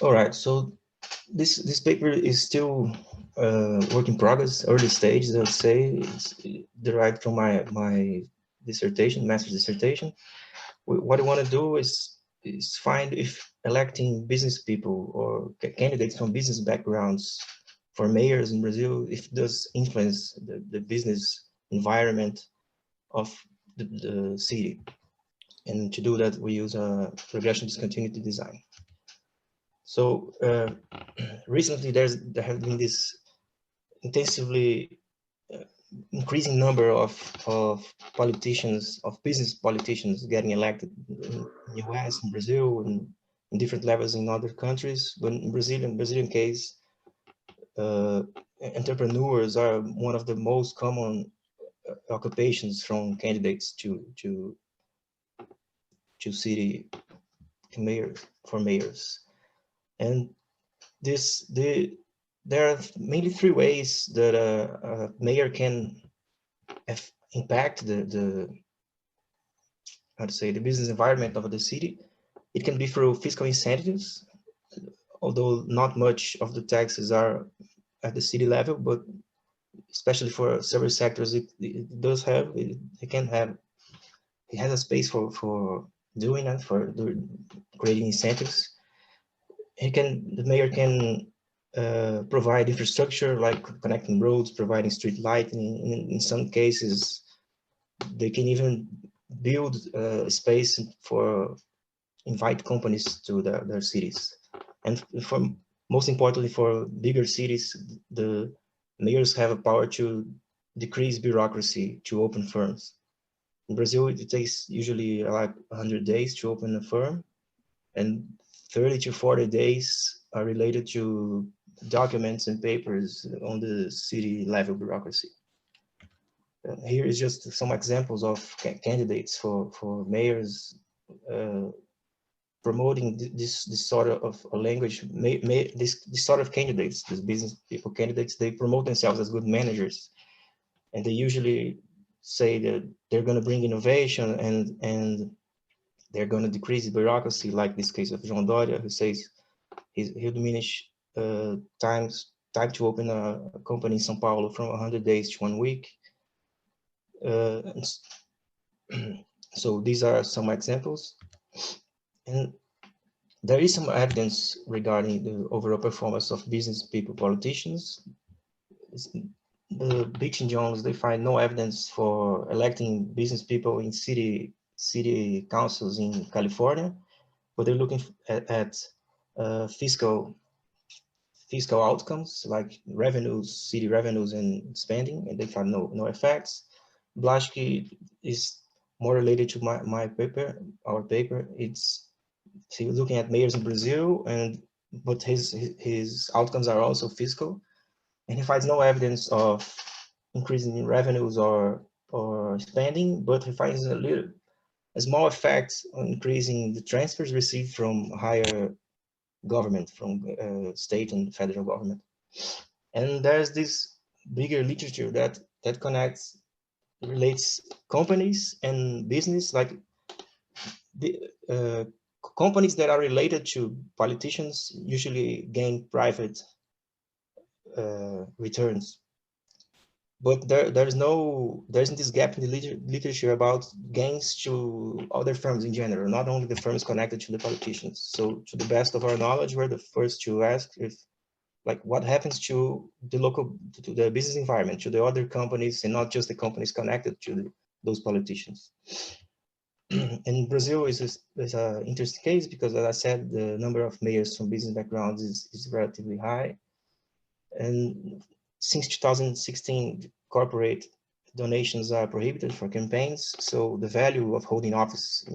S2: All right, so this paper is still work in progress, early stages, I would say. It's derived from my dissertation, master's dissertation. What I want to do is find if electing business people or candidates from business backgrounds for mayors in Brazil, if it does influence the business environment of the city. And to do that, we use a regression discontinuity design. So recently there have been this intensively increasing number of politicians, of business politicians getting elected in the US, in Brazil, and in different levels in other countries. But in Brazilian case, entrepreneurs are one of the most common occupations from candidates to city mayors. And there are mainly 3 ways that a mayor can impact the business environment of the city. It can be through fiscal incentives, although not much of the taxes are at the city level, but especially for service sectors, it does have, it has a space for doing that, for creating incentives. The mayor can provide infrastructure like connecting roads, providing street lighting. In some cases, they can even build space for invite companies to their cities. And most importantly, for bigger cities, the mayors have a power to decrease bureaucracy to open firms. In Brazil, it takes usually like 100 days to open a firm, and 30 to 40 days are related to documents and papers on the city level bureaucracy. Here is just some examples of candidates for mayors promoting this sort of a language. This sort of candidates, these business people candidates, they promote themselves as good managers, and they usually say that they're going to bring innovation and they're going to decrease bureaucracy, like this case of João Doria, who says he'll diminish time to open a company in São Paulo from 100 days to 1 week. So these are some examples. And there is some evidence regarding the overall performance of business people, politicians. The Beach and Jones, they find no evidence for electing business people in city councils in California, but they're looking at fiscal outcomes like revenues, city revenues and spending, and they find no effects. Blaschke is more related to our paper. It's looking at mayors in Brazil, but his outcomes are also fiscal, and he finds no evidence of increasing in revenues or spending, but he finds a small effect on increasing the transfers received from higher government, from state and federal government. And there's this bigger literature that relates companies and business, like the companies that are related to politicians usually gain private returns. But there isn't this gap in the literature about gains to other firms in general, not only the firms connected to the politicians. So to the best of our knowledge, we're the first to ask if, like, what happens to the business environment, to the other companies, and not just the companies connected to those politicians. And Brazil is an interesting case because, as I said, the number of mayors from business backgrounds is relatively high. And since 2016, corporate donations are prohibited for campaigns, so the value of holding office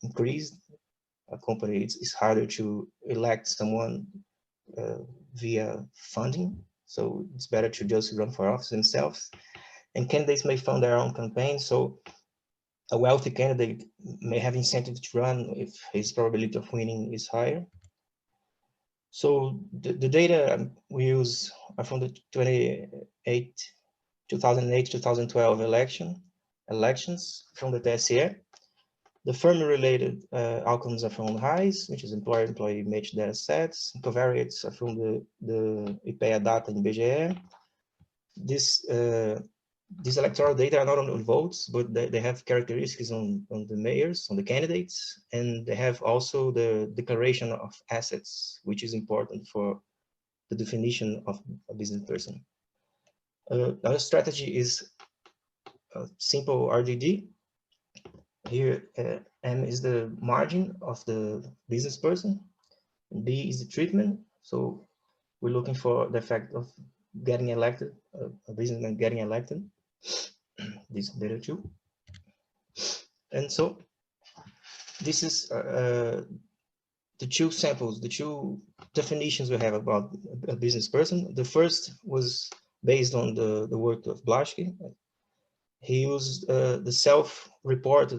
S2: increased. A company, it's harder to elect someone via funding, so it's better to just run for office themselves. And candidates may fund their own campaign, so a wealthy candidate may have incentive to run if his probability of winning is higher. So the data we use are from the 2008-2012 elections from the TSE. The firm-related outcomes are from HISE, which is employer-employee match data sets. Covariates are from the IPEA data in BGE. These electoral data are not on votes, but they have characteristics on the mayors, on the candidates, and they have also the declaration of assets, which is important for the definition of a business person. Our strategy is a simple RDD. Here, M is the margin of the business person, and B is the treatment. So we're looking for the effect of getting elected, a businessman getting elected. This data too. And so this is the two samples, the two definitions we have about a business person. The first was based on the work of Blaschke. He used the self-report.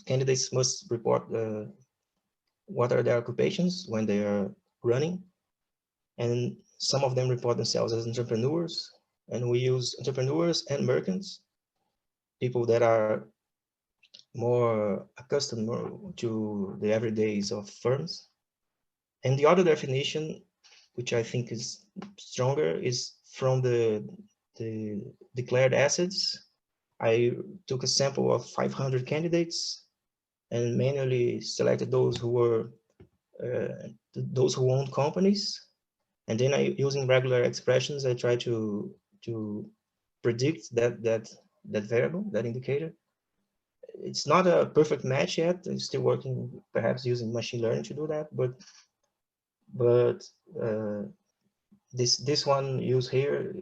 S2: Candidates must report what are their occupations when they are running. And some of them report themselves as entrepreneurs. And we use entrepreneurs and merchants, people that are more accustomed to the everydays of firms. And the other definition, which I think is stronger, is from the declared assets. I took a sample of 500 candidates and manually selected those who were those who owned companies. And then using regular expressions, I try to predict that variable, that indicator. It's not a perfect match yet. I'm still working, perhaps using machine learning to do that, but this one used here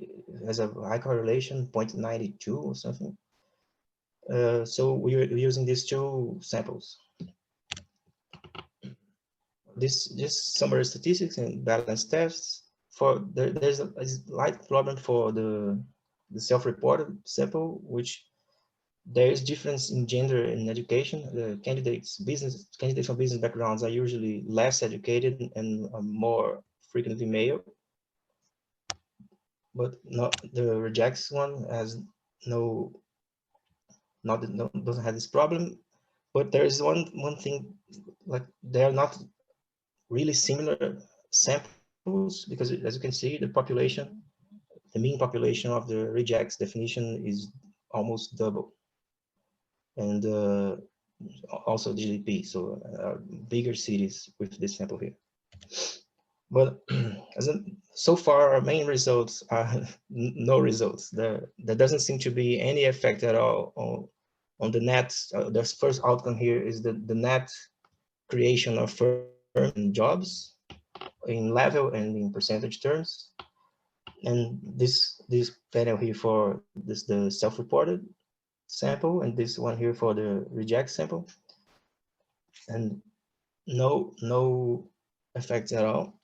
S2: has a high correlation, 0.92 or something. So we're using these two samples. This summary statistics and balance tests. There's a slight problem for the self-reported sample, which there is difference in gender in education. The candidates from business backgrounds are usually less educated and are more frequently male. But not the rejects one has doesn't have this problem. But there is one thing, like they are not really similar samples, because as you can see, the mean population of the rejects definition is almost double. And also GDP, so bigger cities with this sample here. But so far, our main results are no results. There doesn't seem to be any effect at all on the net. The first outcome here is the net creation of firm and jobs in level and in percentage terms. And this panel here for the self-reported sample, and this one here for the reject sample, and no effects at all.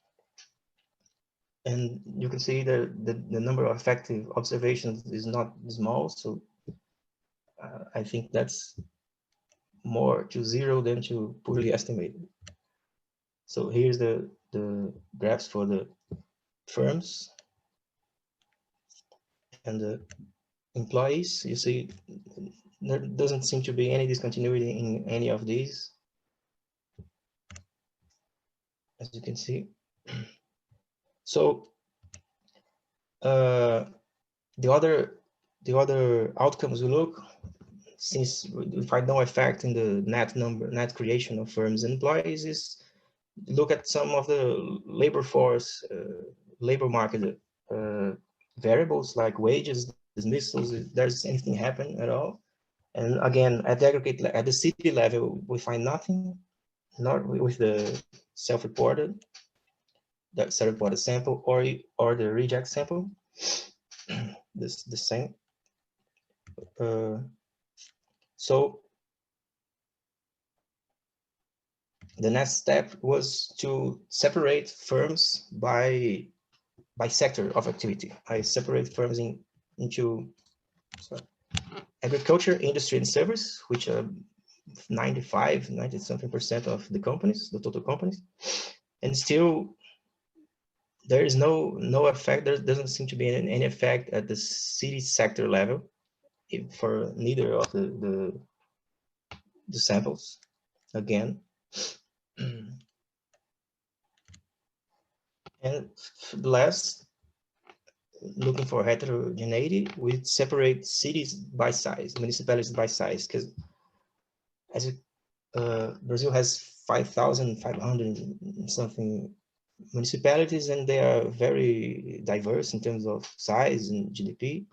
S2: And you can see the number of effective observations is not small, so I think that's more to zero than to poorly estimated. So here's the graphs for the firms and the employees. You see there doesn't seem to be any discontinuity in any of these, as you can see. So the other outcomes we look, since we find no effect in the net creation of firms and employees, is look at some of the labor force, labor market variables like wages, dismissals, if there's anything happen at all. And again, at the aggregate, at the city level, we find nothing, not with the self-reported sample or the reject sample. This the same. So the next step was to separate firms by sector of activity. I separate firms into agriculture, industry, and service, which are 90 something% of the companies, the total companies, and still there is no effect. There doesn't seem to be any effect at the city sector level for neither of the samples. Again, and last, looking for heterogeneity, we separate cities by size, municipalities by size, because as Brazil has 5,500 something municipalities, and they are very diverse in terms of size and GDP.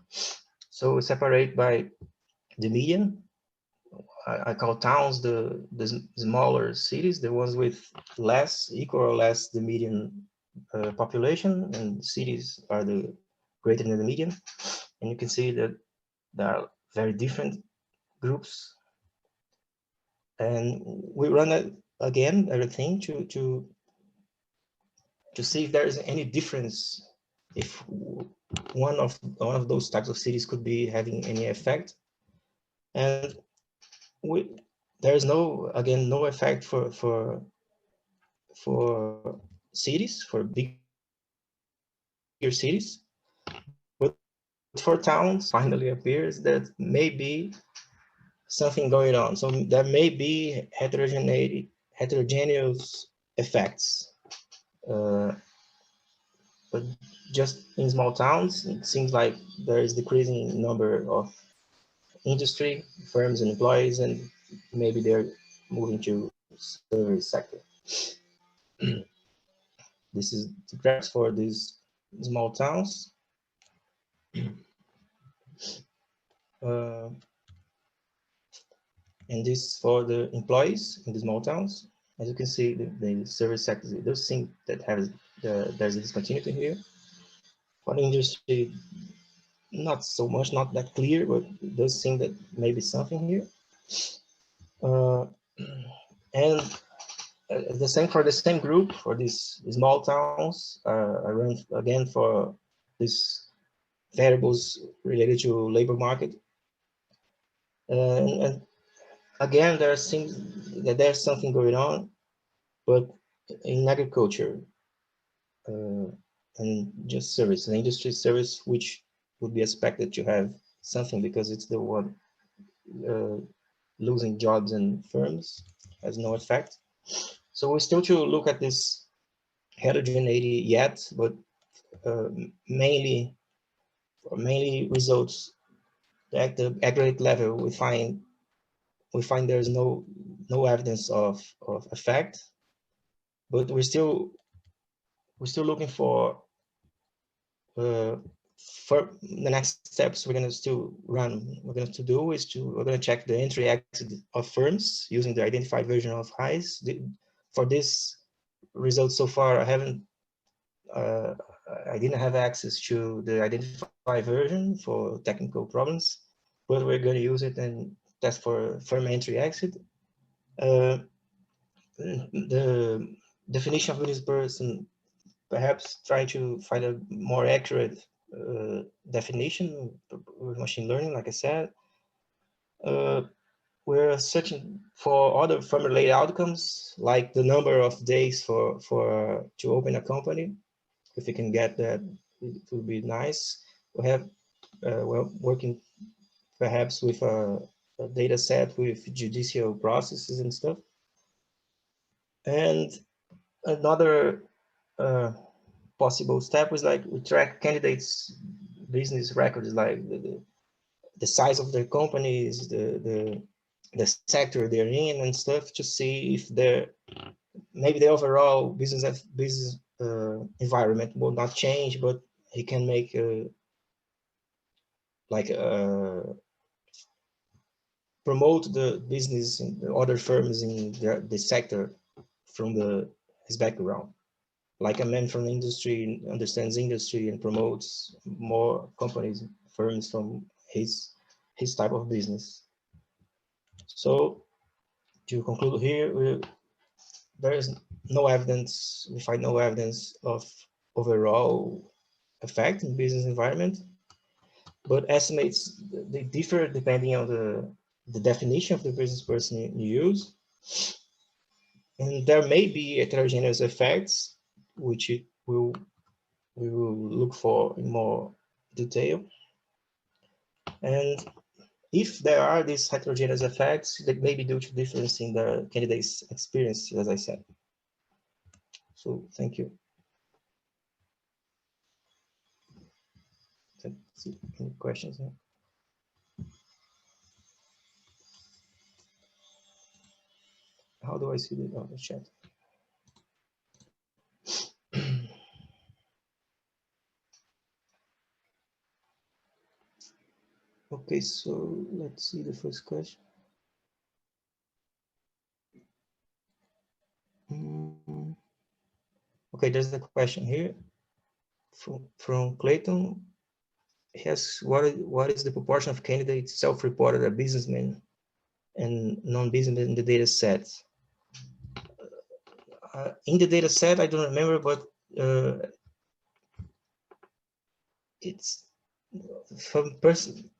S2: So we separate by the median. I call towns the smaller cities, the ones with equal or less the median population, and cities are the greater than the median. And you can see that there are very different groups. And we run it again, everything to see if there is any difference, if one of those types of cities could be having any effect. And there is no effect for cities, for bigger cities, but for towns finally appears that may be something going on. So there may be heterogeneous effects, but just in small towns, it seems like there is decreasing number of industry firms and employees, and maybe they're moving to service sector. This is the graphs for these small towns. And this for the employees in the small towns. As you can see, the service sector, those things that have there's a discontinuity here. For industry, not so much, not that clear, but it does seem that maybe something here. And the same for the same group for these small towns. I run again for these variables related to labor market. And again, there seems that there's something going on, but in agriculture and just service, an industry service, which would be expected to have something because it's the one losing jobs and firms, has no effect. So we're still to look at this heterogeneity yet, but mainly results at the aggregate level, we find there's no evidence of effect, but we're still looking for the next steps we're going to do is we're going to check the entry exit of firms using the identified version of highs. For this result so far, I didn't have access to the identified version for technical problems, but we're going to use it and test for firm entry exit. The definition of business person, perhaps try to find a more accurate definition with machine learning, like I said. We're searching for other firm-related outcomes, like the number of days to open a company. If we can get that, it would be nice. We're working perhaps with a data set with judicial processes and stuff. And another possible step was like we track candidates' business records, like the size of their companies, the sector they're in and stuff, to see if maybe the overall business environment will not change, but he can make promote the business and the other firms in the sector from his background. Like a man from the industry understands industry and promotes more companies, firms from his type of business. So to conclude here, there is no evidence, we find no evidence of overall effect in business environment, but estimates, they differ depending on the definition of the business person you use. And there may be heterogeneous effects, which we will look for in more detail. And if there are these heterogeneous effects, that may be due to difference in the candidate's experience, as I said. So thank you. Let's see, any questions here? How do I see the chat? Okay, so let's see the first question. Okay, there's the question here from Clayton. He asks, what is the proportion of candidates self-reported as businessmen and non-businessmen in the data set? In the data set, I don't remember, but it's from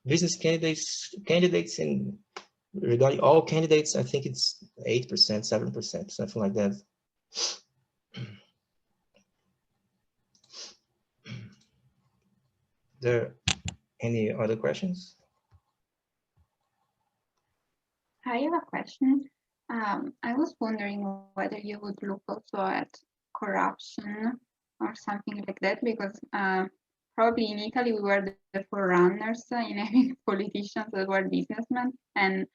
S2: business candidates and regarding all candidates, I think it's 8%, 7%, something like that. There any other questions?
S9: I have a question. I was wondering whether you would look also at corruption or something like that, because probably in Italy we were the forerunners in having politicians that were businessmen, and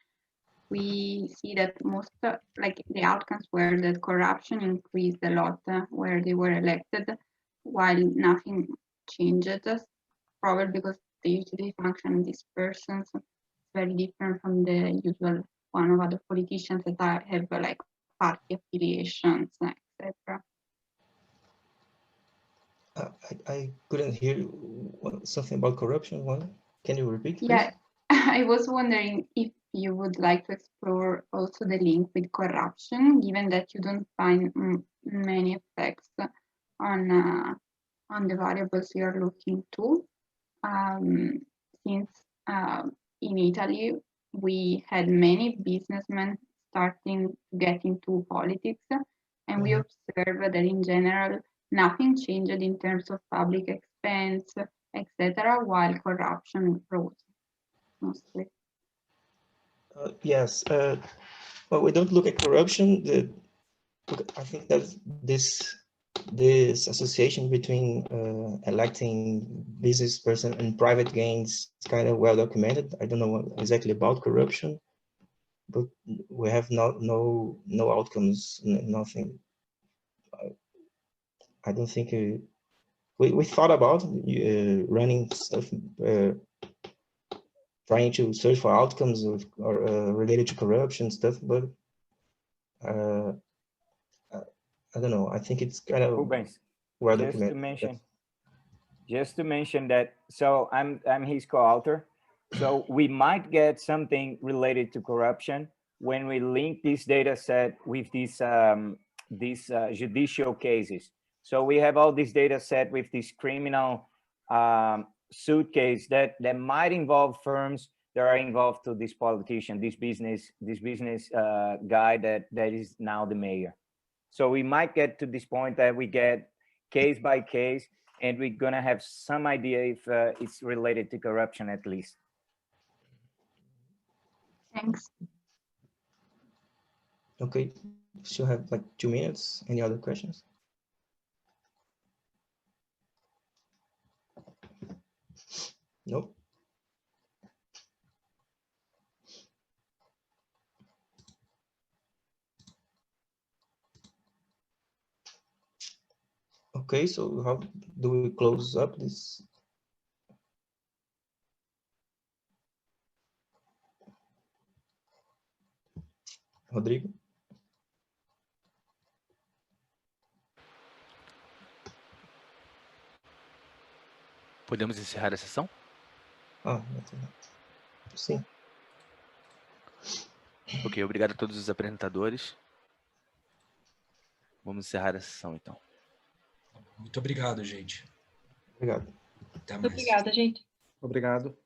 S9: we see that most like the outcomes were that corruption increased a lot where they were elected, while nothing changed, probably because the utility function of these persons is very different from the usual one of other politicians that have like party affiliations, etc.
S2: I couldn't hear something about corruption. Can you repeat, please?
S9: Yeah, I was wondering if you would like to explore also the link with corruption, given that you don't find many effects on the variables you're looking to. Since in Italy we had many businessmen starting to get into politics, and we observed that in general, nothing changed in terms of public expense, etc., while corruption rose mostly.
S2: Yes. Well, we don't look at corruption. I think that this association between electing business person and private gains is kind of well documented. I don't know exactly about corruption, but we have no outcomes, nothing. I don't think we thought about running stuff, trying to search for outcomes or related to corruption stuff, but I don't know. I think it's kind of
S10: Rubens,
S2: well
S10: just
S2: documented.
S10: to mention that, so I'm his co-author, so we might get something related to corruption when we link this data set with these judicial cases. So we have all this data set with this criminal suit case that might involve firms that are involved to this politician, this business guy that is now the mayor. So we might get to this point that we get case by case, and we're gonna have some idea if it's related to corruption at least.
S9: Thanks.
S2: Okay, still have like 2 minutes. Any other questions? No. Okay, so how do we close up this? Rodrigo?
S11: Podemos encerrar a sessão?
S2: Sim.
S11: Ok, obrigado a todos os apresentadores. Vamos encerrar a sessão, então.
S1: Muito obrigado, gente.
S2: Obrigado.
S1: Até mais.
S6: Obrigada, gente.
S8: Obrigado.